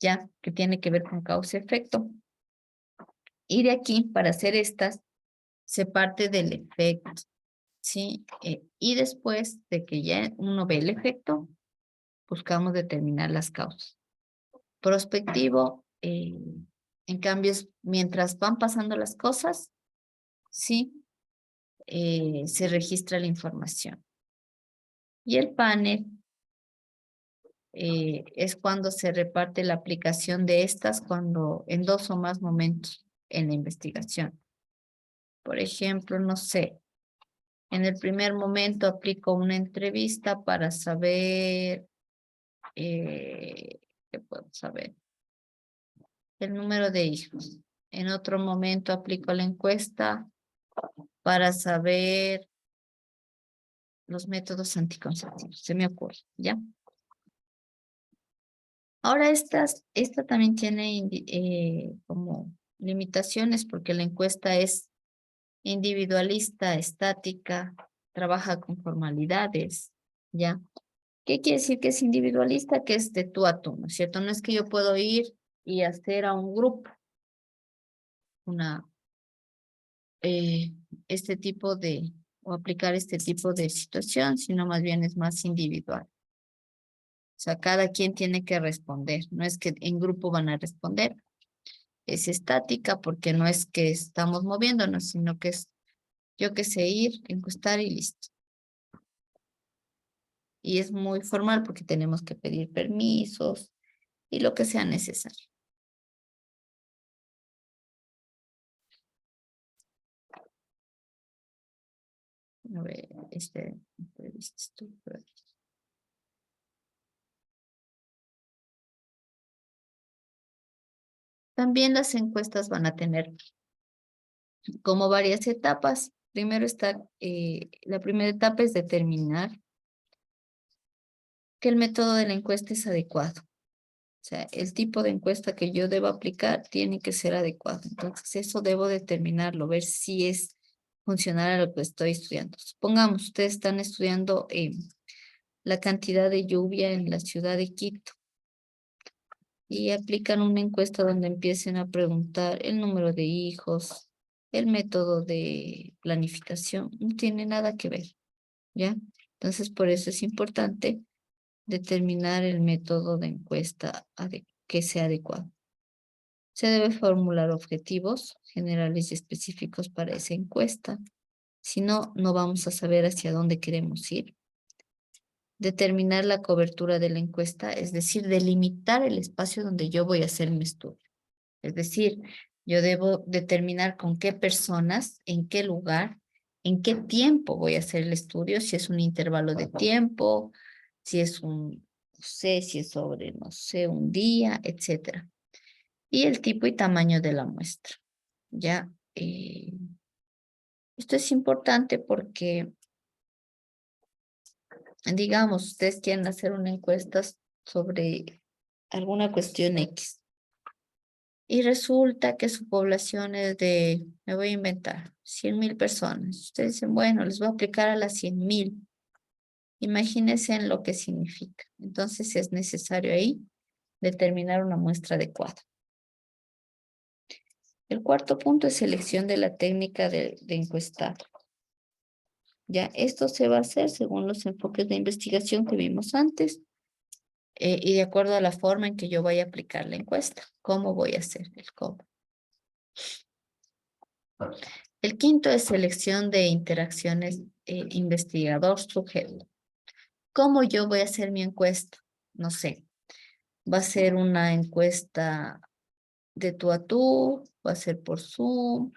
ya que tiene que ver con causa-efecto. Y de aquí, para hacer estas, se parte del efecto, ¿sí? Y después de que ya uno ve el efecto, buscamos determinar las causas. Prospectivo, en cambio, es mientras van pasando las cosas, ¿sí? Se registra la información. Y el panel es cuando se reparte la aplicación de estas cuando en 2 o más momentos en la investigación. Por ejemplo, no sé, en el primer momento aplico una entrevista para saber, ¿qué puedo saber? El número de hijos. En otro momento aplico la encuesta para saber los métodos anticonceptivos. Se me ocurre, ¿ya? Ahora esta también tiene como limitaciones porque la encuesta es individualista, estática, trabaja con formalidades, ¿ya? ¿Qué quiere decir que es individualista? Que es de tú a tú, ¿no es cierto? No es que yo puedo ir y hacer a un grupo este tipo de, o aplicar este tipo de situación, sino más bien es más individual. O sea, cada quien tiene que responder, no es que en grupo van a responder. Es estática porque no es que estamos moviéndonos, sino que es, yo que sé, ir, encuestar y listo. Y es muy formal porque tenemos que pedir permisos y lo que sea necesario. A ver, entrevista estructural. También las encuestas van a tener como varias etapas. Primero está, la primera etapa es determinar que el método de la encuesta es adecuado. O sea, el tipo de encuesta que yo debo aplicar tiene que ser adecuado. Entonces, eso debo determinarlo, ver si es funcional a lo que estoy estudiando. Supongamos, ustedes están estudiando la cantidad de lluvia en la ciudad de Quito y aplican una encuesta donde empiecen a preguntar el número de hijos, el método de planificación. No tiene nada que ver, ¿ya? Entonces, por eso es importante determinar el método de encuesta que sea adecuado. Se debe formular objetivos generales y específicos para esa encuesta. Si no, no vamos a saber hacia dónde queremos ir. Determinar la cobertura de la encuesta, es decir, delimitar el espacio donde yo voy a hacer mi estudio. Es decir, yo debo determinar con qué personas, en qué lugar, en qué tiempo voy a hacer el estudio, si es un intervalo de tiempo, si es no sé, si es sobre, no sé, un día, etcétera. Y el tipo y tamaño de la muestra. Ya, esto es importante porque, digamos, ustedes quieren hacer una encuesta sobre alguna cuestión X. Y resulta que su población es de, me voy a inventar, 100,000 personas. Ustedes dicen, bueno, les voy a aplicar a las 100,000. Imagínense en lo que significa. Entonces es necesario ahí determinar una muestra adecuada. El cuarto punto es selección de la técnica de encuestado. Ya, esto se va a hacer según los enfoques de investigación que vimos antes y de acuerdo a la forma en que yo voy a aplicar la encuesta. ¿Cómo voy a hacer el cómo? El quinto es selección de interacciones investigador-sujeto. ¿Cómo yo voy a hacer mi encuesta? No sé, va a ser una encuesta de tú a tú, va a ser por Zoom,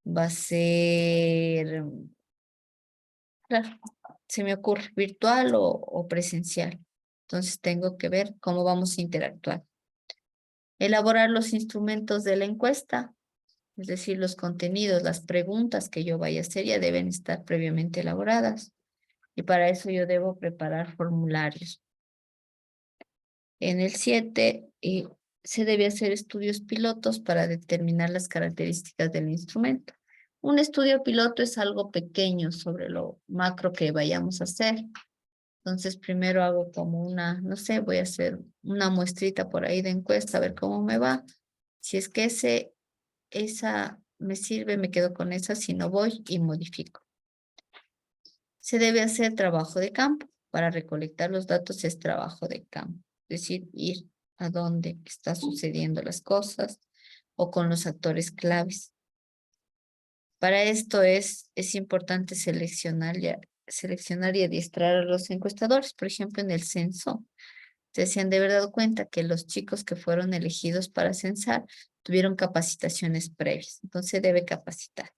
va a ser, claro, se me ocurre, virtual o presencial. Entonces tengo que ver cómo vamos a interactuar. Elaborar los instrumentos de la encuesta, es decir, los contenidos, las preguntas que yo vaya a hacer ya deben estar previamente elaboradas. Y para eso yo debo preparar formularios. En el 7, se debe hacer estudios pilotos para determinar las características del instrumento. Un estudio piloto es algo pequeño sobre lo macro que vayamos a hacer. Entonces, primero hago como una, no sé, voy a hacer una muestrita por ahí de encuesta, a ver cómo me va. Si es que esa me sirve, me quedo con esa, si no voy y modifico. Se debe hacer trabajo de campo. Para recolectar los datos es trabajo de campo. Es decir, ir a donde están sucediendo las cosas o con los actores claves. Para esto es importante seleccionar y adiestrar a los encuestadores. Por ejemplo, en el censo, se han de haber dado cuenta que los chicos que fueron elegidos para censar tuvieron capacitaciones previas. Entonces debe capacitar.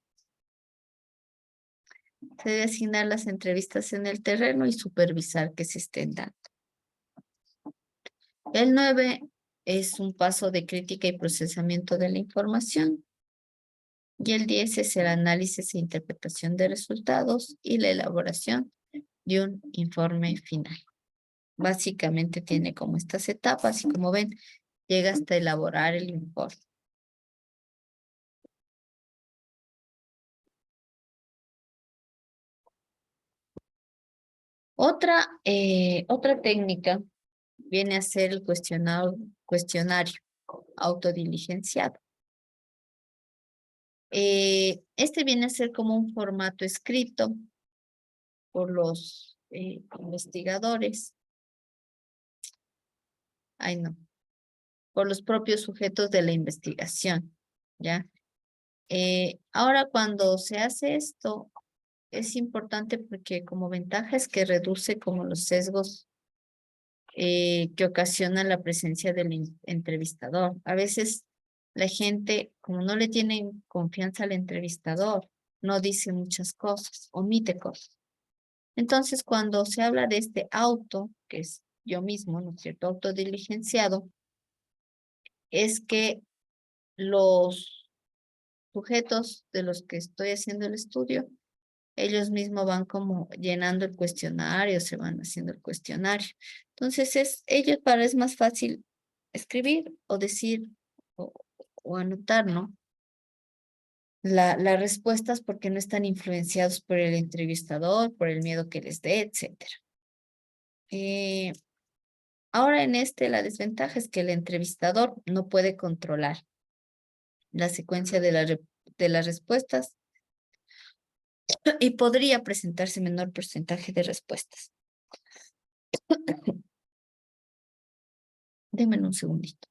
Se debe asignar las entrevistas en el terreno y supervisar que se estén dando. El 9 es un paso de crítica y procesamiento de la información. Y el 10 es el análisis e interpretación de resultados y la elaboración de un informe final. Básicamente tiene como estas etapas y como ven, llega hasta elaborar el informe. Otra técnica viene a ser el cuestionario autodiligenciado. Este viene a ser como un formato escrito por los investigadores. Ay, no. Por los propios sujetos de la investigación, ¿ya? Ahora, cuando se hace esto, es importante porque como ventaja es que reduce como los sesgos que ocasionan la presencia del entrevistador. A veces la gente, como no le tiene confianza al entrevistador, no dice muchas cosas, omite cosas. Entonces, cuando se habla de este auto, que es yo mismo, ¿no es cierto?, autodiligenciado, es que los sujetos de los que estoy haciendo el estudio, ellos mismos van como llenando el cuestionario, se van haciendo el cuestionario. Entonces, ellos para es más fácil escribir o decir o anotar, ¿no? Las respuestas porque no están influenciados por el entrevistador, por el miedo que les dé, etcétera. Ahora en la desventaja es que el entrevistador no puede controlar la secuencia de las respuestas y podría presentarse menor porcentaje de respuestas. Denme un segundito.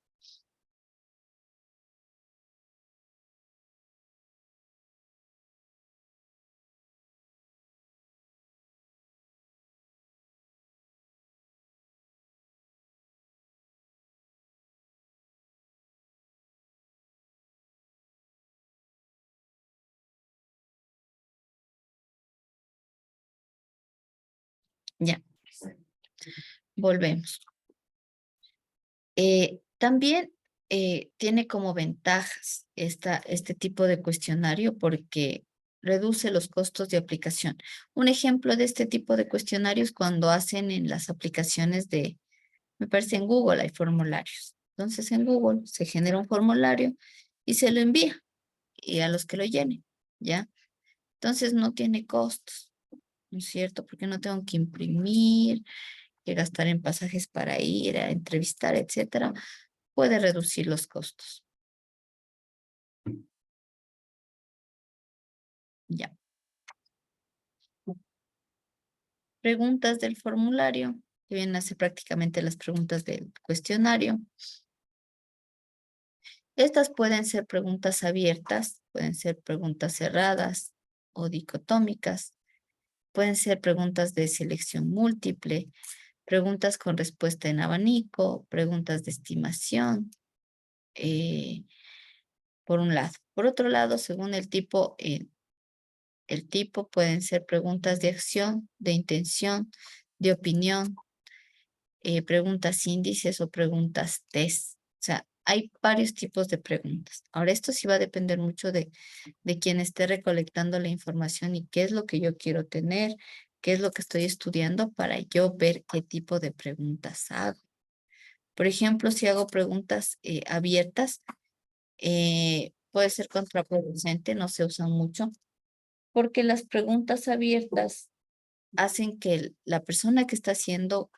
Ya, volvemos. También tiene como ventajas este tipo de cuestionario porque reduce los costos de aplicación. Un ejemplo de este tipo de cuestionarios cuando hacen en las aplicaciones me parece en Google hay formularios. Entonces en Google se genera un formulario y se lo envía y a los que lo llenen, ¿ya? Entonces no tiene costos, ¿no es cierto? Porque no tengo que imprimir, que gastar en pasajes para ir a entrevistar, etcétera. Puede reducir los costos. Ya. Preguntas del formulario, que vienen a ser prácticamente las preguntas del cuestionario. Estas pueden ser preguntas abiertas, pueden ser preguntas cerradas o dicotómicas, pueden ser preguntas de selección múltiple, preguntas con respuesta en abanico, preguntas de estimación, por un lado. Por otro lado, según el tipo pueden ser preguntas de acción, de intención, de opinión, preguntas índices o preguntas test. O sea, hay varios tipos de preguntas. Ahora, esto sí va a depender mucho de quien esté recolectando la información y qué es lo que yo quiero tener, qué es lo que estoy estudiando para yo ver qué tipo de preguntas hago. Por ejemplo, si hago preguntas abiertas, puede ser contraproducente, no se usan mucho, porque las preguntas abiertas hacen que la persona que está haciendo,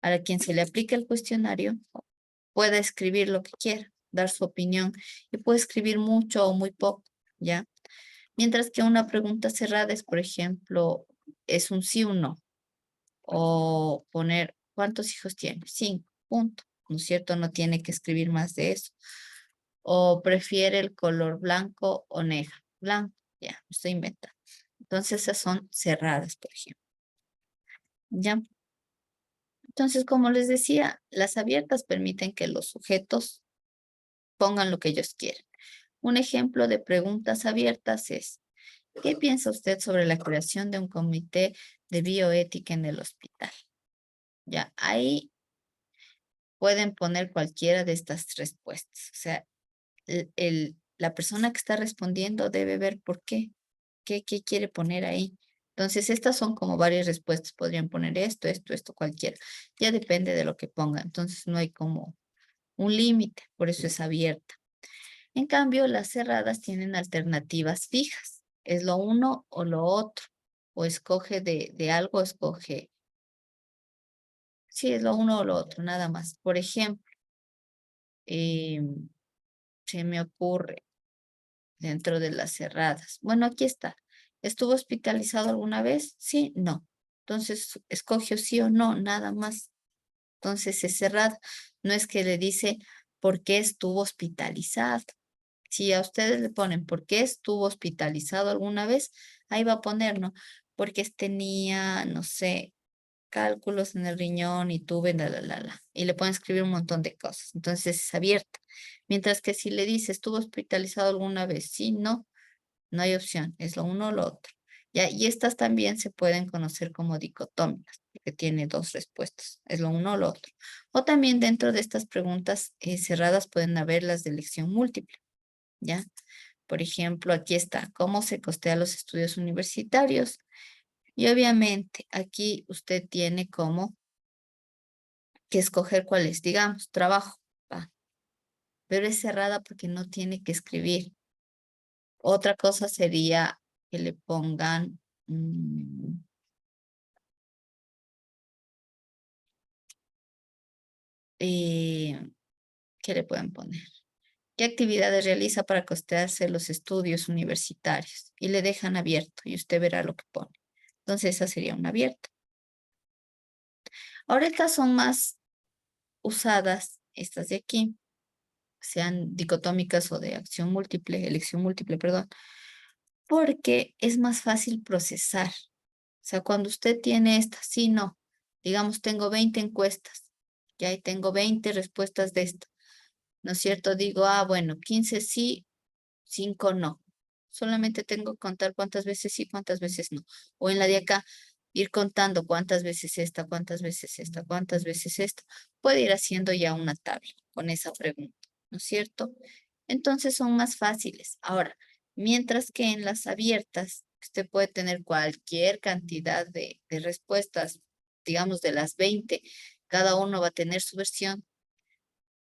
a quien se le aplica el cuestionario, pueda escribir lo que quiera, dar su opinión y puede escribir mucho o muy poco, ¿ya? Mientras que una pregunta cerrada es, por ejemplo, es un sí o no, o poner ¿cuántos hijos tienes? 5, punto, ¿no es cierto? No tiene que escribir más de eso. O prefiere el color blanco o negro. Blanco, ya, me estoy inventando. Entonces esas son cerradas, por ejemplo. ¿Ya? Entonces, como les decía, las abiertas permiten que los sujetos pongan lo que ellos quieren. Un ejemplo de preguntas abiertas es, ¿qué piensa usted sobre la creación de un comité de bioética en el hospital? Ya, ahí pueden poner cualquiera de estas respuestas. O sea, la persona que está respondiendo debe ver por qué, qué quiere poner ahí. Entonces, estas son como varias respuestas. Podrían poner esto, cualquiera. Ya depende de lo que ponga. Entonces, no hay como un límite, por eso es abierta. En cambio, las cerradas tienen alternativas fijas. Es lo uno o lo otro. O escoge de algo, escoge. Sí, es lo uno o lo otro, nada más. Por ejemplo, se me ocurre dentro de las cerradas. Bueno, aquí está. ¿Estuvo hospitalizado alguna vez? Sí, no. Entonces, escogió sí o no, nada más. Entonces, es cerrada. No es que le dice por qué estuvo hospitalizado. Si a ustedes le ponen por qué estuvo hospitalizado alguna vez, ahí va a poner, ¿no? Porque tenía, no sé, cálculos en el riñón y tuve la. Y le pueden escribir un montón de cosas. Entonces es abierta. Mientras que si le dice, ¿estuvo hospitalizado alguna vez? Sí, no, no hay opción. Es lo uno o lo otro. Ya, y estas también se pueden conocer como dicotómicas, porque tiene dos respuestas. Es lo uno o lo otro. O también dentro de estas preguntas cerradas pueden haber las de elección múltiple. ¿Ya? Por ejemplo, aquí está, ¿cómo se costea los estudios universitarios? Y obviamente aquí usted tiene como que escoger cuál es, digamos, trabajo, va, pero es cerrada porque no tiene que escribir. Otra cosa sería que le pongan, eh, ¿qué le pueden poner? ¿Qué actividades realiza para costearse los estudios universitarios? Y le dejan abierto y usted verá lo que pone. Entonces esa sería una abierta. Ahora estas son más usadas, estas de aquí, sean dicotómicas o de acción múltiple, elección múltiple, perdón, porque es más fácil procesar. O sea, cuando usted tiene esta, sí, no, digamos, tengo 20 encuestas, ya ahí tengo 20 respuestas de esto, ¿no es cierto? Digo, bueno, 15 sí, 5 no. Solamente tengo que contar cuántas veces sí, cuántas veces no. O en la de acá, ir contando cuántas veces esta, cuántas veces esta, cuántas veces esta. Puede ir haciendo ya una tabla con esa pregunta, ¿no es cierto? Entonces son más fáciles. Ahora, mientras que en las abiertas, usted puede tener cualquier cantidad de respuestas, digamos de las 20, cada uno va a tener su versión,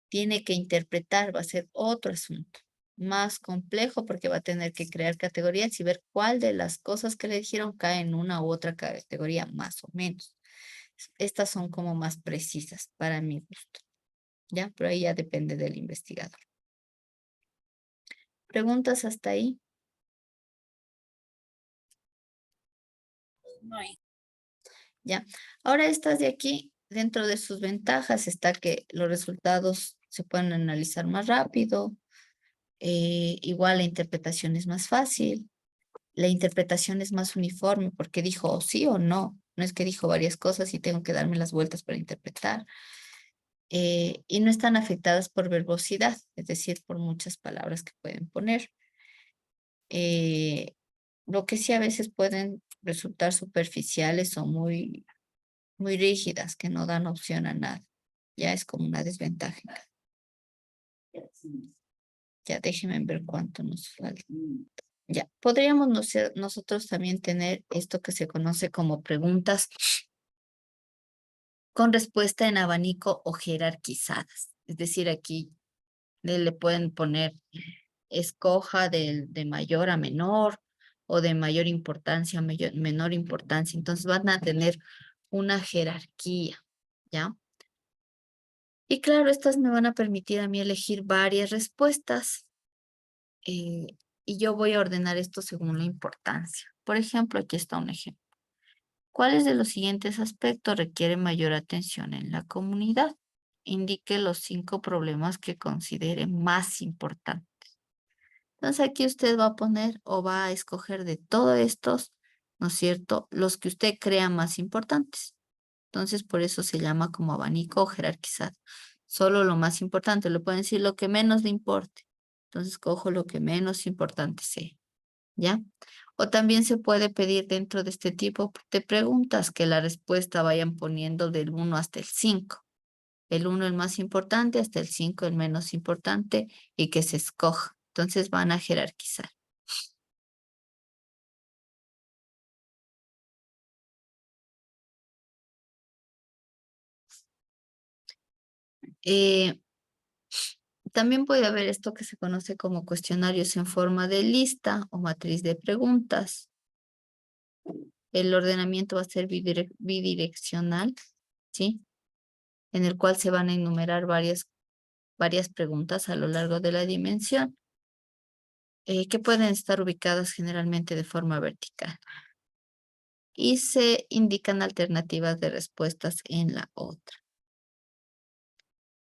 tiene que interpretar, va a ser otro asunto más complejo porque va a tener que crear categorías y ver cuál de las cosas que le dijeron cae en una u otra categoría, más o menos. Estas son como más precisas para mi gusto, ¿ya? Pero ahí ya depende del investigador. ¿Preguntas hasta ahí? No hay. Ya. Ahora estas de aquí, dentro de sus ventajas está que los resultados se pueden analizar más rápido, igual la interpretación es más fácil, la interpretación es más uniforme porque dijo sí o no, no es que dijo varias cosas y tengo que darme las vueltas para interpretar. y no están afectadas por verbosidad, es decir, por muchas palabras que pueden poner. Lo que sí a veces pueden resultar superficiales o muy rígidas, que no dan opción a nada. Ya es como una desventaja. Ya déjenme ver cuánto nos falta. Ya, podríamos nosotros también tener esto que se conoce como preguntas con respuesta en abanico o jerarquizadas. Es decir, aquí le pueden poner escoja de mayor a menor o de mayor importancia a menor importancia. Entonces van a tener una jerarquía, ¿ya? Y claro, estas me van a permitir a mí elegir varias respuestas eh, y yo voy a ordenar esto según la importancia. Por ejemplo, aquí está un ejemplo. ¿Cuáles de los siguientes aspectos requieren mayor atención en la comunidad? Indique los 5 problemas que considere más importantes. Entonces aquí usted va a poner o va a escoger de todos estos, ¿no es cierto? Los que usted crea más importantes. Entonces por eso se llama como abanico jerarquizado. Solo lo más importante, le pueden decir lo que menos le importe. Entonces cojo lo que menos importante sea, ¿ya? O también se puede pedir dentro de este tipo de preguntas que la respuesta vayan poniendo del 1 hasta el 5. El 1 el más importante, hasta el 5 el menos importante y que se escoja. Entonces van a jerarquizar. Eh, También puede haber esto que se conoce como cuestionarios en forma de lista o matriz de preguntas. El ordenamiento va a ser bidireccional, ¿sí? En el cual se van a enumerar varias preguntas a lo largo de la dimensión, que pueden estar ubicadas generalmente de forma vertical. Y se indican alternativas de respuestas en la otra.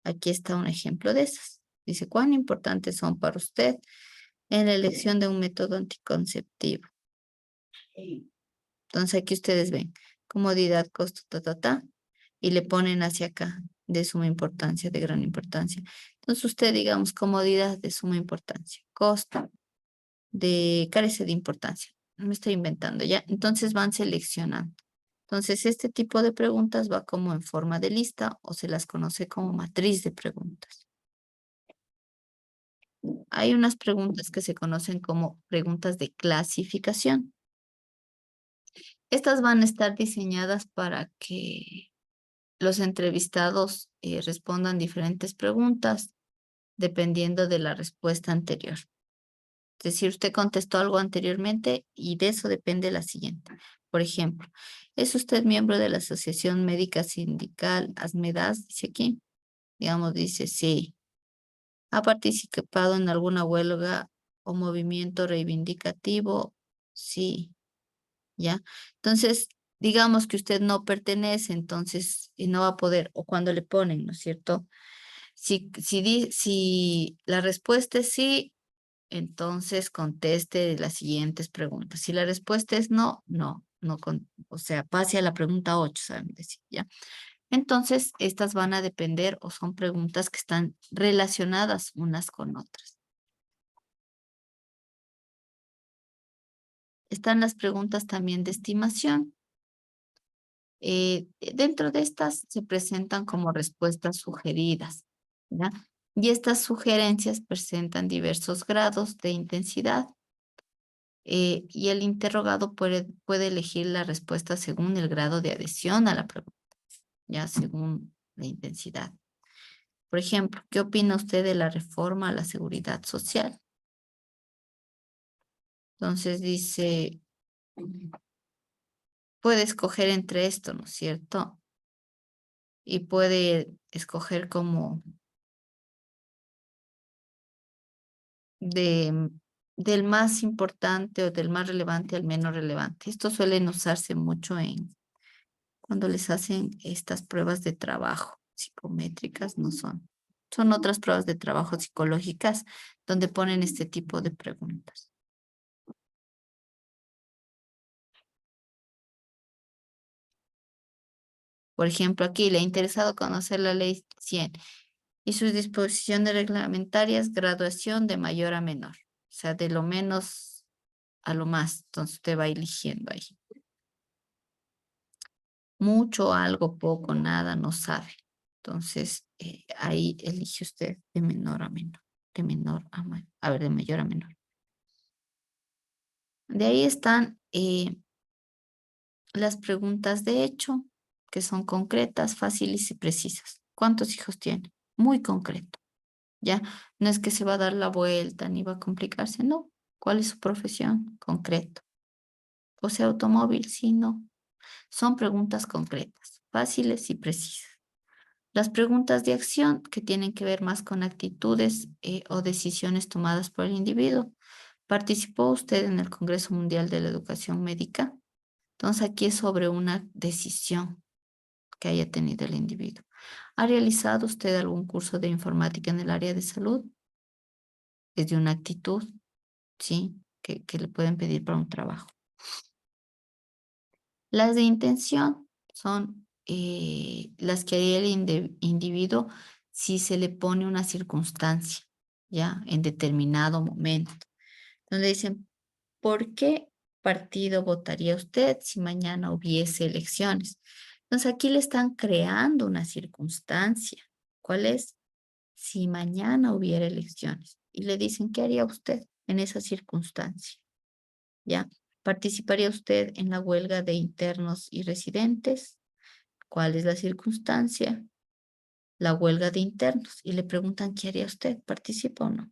Aquí está un ejemplo de esas. Dice, ¿cuán importantes son para usted en la elección de un método anticonceptivo? Entonces aquí ustedes ven comodidad, costo, y le ponen hacia acá de suma importancia, de gran importancia. Entonces usted, digamos, comodidad de suma importancia, costo de carece de importancia. No me estoy inventando ya. Entonces van seleccionando. Entonces este tipo de preguntas va como en forma de lista o se las conoce como matriz de preguntas. Hay unas preguntas que se conocen como preguntas de clasificación. Estas van a estar diseñadas para que los entrevistados respondan diferentes preguntas dependiendo de la respuesta anterior. Es decir, usted contestó algo anteriormente y de eso depende la siguiente. Por ejemplo, ¿es usted miembro de la Asociación Médica Sindical ASMEDAS? Dice aquí. Digamos, dice sí. ¿Ha participado en alguna huelga o movimiento reivindicativo? Sí. ¿Ya? Entonces, digamos que usted no pertenece, entonces, y no va a poder, o cuando le ponen, ¿no es cierto? Si la respuesta es sí, entonces conteste las siguientes preguntas. Si la respuesta es no, o sea, pase a la pregunta 8, ¿saben decir? ¿Ya? Entonces, estas van a depender o son preguntas que están relacionadas unas con otras. Están las preguntas también de estimación. Dentro de estas se presentan como respuestas sugeridas, ¿ya? Y estas sugerencias presentan diversos grados de intensidad y el interrogado puede elegir la respuesta según el grado de adhesión a la pregunta, ya según la intensidad. Por ejemplo, ¿qué opina usted de la reforma a la seguridad social? Entonces dice, puede escoger entre esto, ¿no es cierto? Y puede escoger como de, del más importante o del más relevante al menos relevante. Esto suelen usarse mucho cuando les hacen estas pruebas de trabajo psicométricas, no son. Son otras pruebas de trabajo psicológicas donde ponen este tipo de preguntas. Por ejemplo, aquí le ha interesado conocer la ley 100 y sus disposiciones reglamentarias, graduación de mayor a menor. O sea, de lo menos a lo más. Entonces usted va eligiendo ahí. Mucho, algo, poco, nada, no sabe. Entonces, ahí elige usted de menor a menor. De menor a mayor. A ver, de mayor a menor. De ahí están las preguntas de hecho, que son concretas, fáciles y precisas. ¿Cuántos hijos tiene? Muy concreto. Ya, no es que se va a dar la vuelta ni va a complicarse, no. ¿Cuál es su profesión? Concreto. ¿Posee automóvil? Sí, no. Son preguntas concretas, fáciles y precisas. Las preguntas de acción que tienen que ver más con actitudes o decisiones tomadas por el individuo. ¿Participó usted en el Congreso Mundial de la Educación Médica? Entonces aquí es sobre una decisión que haya tenido el individuo. ¿Ha realizado usted algún curso de informática en el área de salud? Es de una actitud, ¿sí? Que le pueden pedir para un trabajo. Las de intención son las que haría el individuo si se le pone una circunstancia, ¿ya? En determinado momento. Entonces dicen, ¿por qué partido votaría usted si mañana hubiese elecciones? Entonces aquí le están creando una circunstancia. ¿Cuál es? Si mañana hubiera elecciones. Y le dicen, ¿qué haría usted en esa circunstancia? ¿Ya? ¿Participaría usted en la huelga de internos y residentes? ¿Cuál es la circunstancia? La huelga de internos. Y le preguntan, ¿qué haría usted? ¿Participa o no?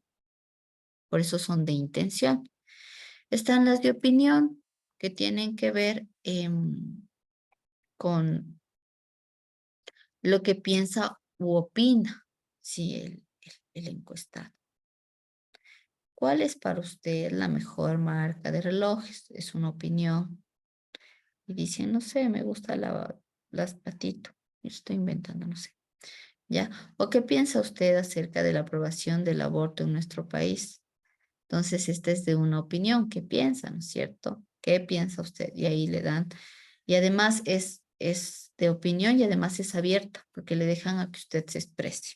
Por eso son de intención. Están las de opinión, que tienen que ver con lo que piensa u opina, sí, el encuestado. ¿Cuál es para usted la mejor marca de relojes? Es una opinión. Y dicen, no sé, me gusta las patito. Estoy inventando, no sé. ¿Ya? ¿O qué piensa usted acerca de la aprobación del aborto en nuestro país? Entonces, esta es de una opinión. ¿Qué piensa, no es cierto? ¿Qué piensa usted? Y ahí le dan. Y además es de opinión y además es abierta, porque le dejan a que usted se exprese.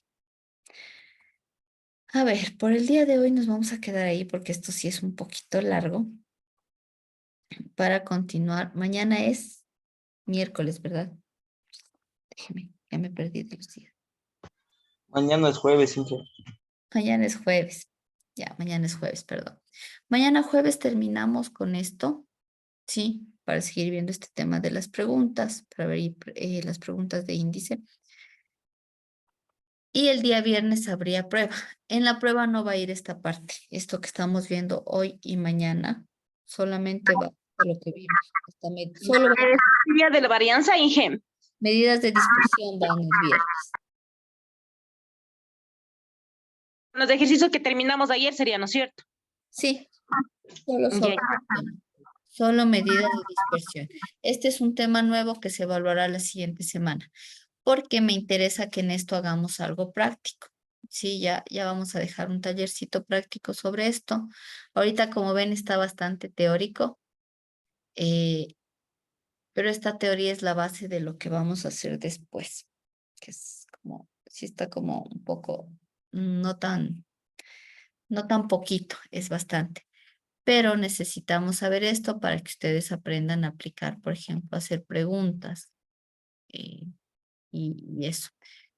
A ver, por el día de hoy nos vamos a quedar ahí porque esto sí es un poquito largo. Para continuar, mañana es miércoles, ¿verdad? Déjeme, ya me perdí de los días. Mañana es jueves, Inge. Mañana es jueves. Ya, mañana es jueves, perdón. Mañana jueves terminamos con esto, ¿sí? Para seguir viendo este tema de las preguntas, para ver las preguntas de índice. Y el día viernes habría prueba. En la prueba no va a ir esta parte, esto que estamos viendo hoy y mañana, solamente va a lo que vimos. Solo Día de la varianza, Inge. medidas de dispersión van el viernes. Los ejercicios que terminamos ayer serían, ¿no es cierto? Sí, solo sobre Ya. este tema. Solo medidas de dispersión. Este es un tema nuevo que se evaluará la siguiente semana, porque me interesa que en esto hagamos algo práctico. Sí, ya vamos a dejar un tallercito práctico sobre esto. Ahorita, como ven, está bastante teórico, eh, pero esta teoría es la base de lo que vamos a hacer después, que es como, sí está como un poco, no tan poquito, es bastante. Pero necesitamos saber esto para que ustedes aprendan a aplicar, por ejemplo, a hacer preguntas eh, y eso.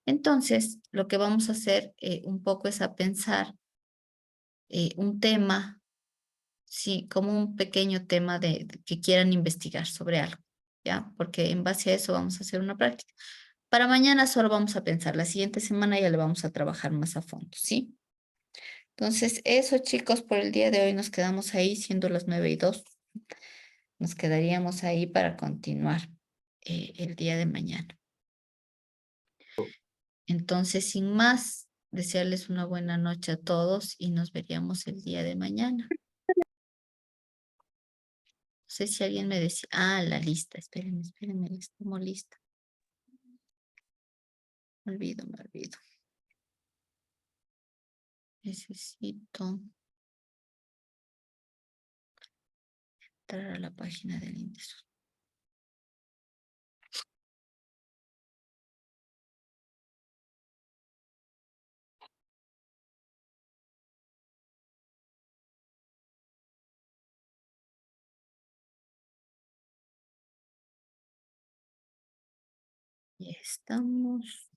Entonces, lo que vamos a hacer un poco es a pensar un tema, sí, como un pequeño tema de que quieran investigar sobre algo, ¿ya? Porque en base a eso vamos a hacer una práctica. Para mañana solo vamos a pensar, la siguiente semana ya le vamos a trabajar más a fondo, ¿sí? Entonces, eso, chicos, por el día de hoy nos quedamos ahí, siendo las 9:02. Nos quedaríamos ahí para continuar el día de mañana. Entonces, sin más, desearles una buena noche a todos y nos veríamos el día de mañana. No sé si alguien me decía, la lista, espérenme, les tomo lista. Me olvido. Necesito entrar a la página del índice. Ya estamos.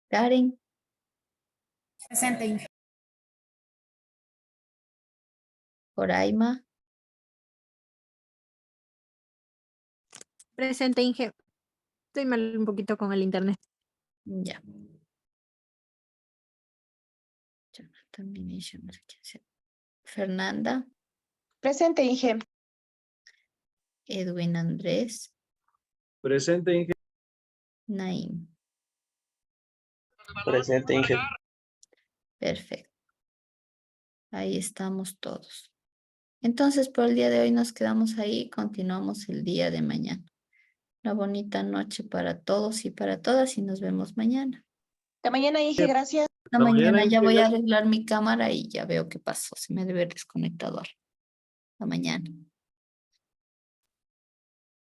Karen, Presente, Inge. Coraima, Presente, Inge. Estoy mal un poquito con el internet. ya. Jonathan Vinicio, no sé quién sea. Fernanda, Presente, Inge. Edwin Andrés, Presente, Inge. Naim. Presente, Inge. Perfecto. Ahí estamos todos. Entonces, por el día de hoy nos quedamos ahí, continuamos el día de mañana. Una bonita noche para todos y para todas y nos vemos mañana. Hasta mañana, Inge, gracias. Hasta Hasta mañana, mañana ya Inge, voy a gracias. arreglar mi cámara y ya veo qué pasó. Se me debe haber desconectado algo. Hasta mañana.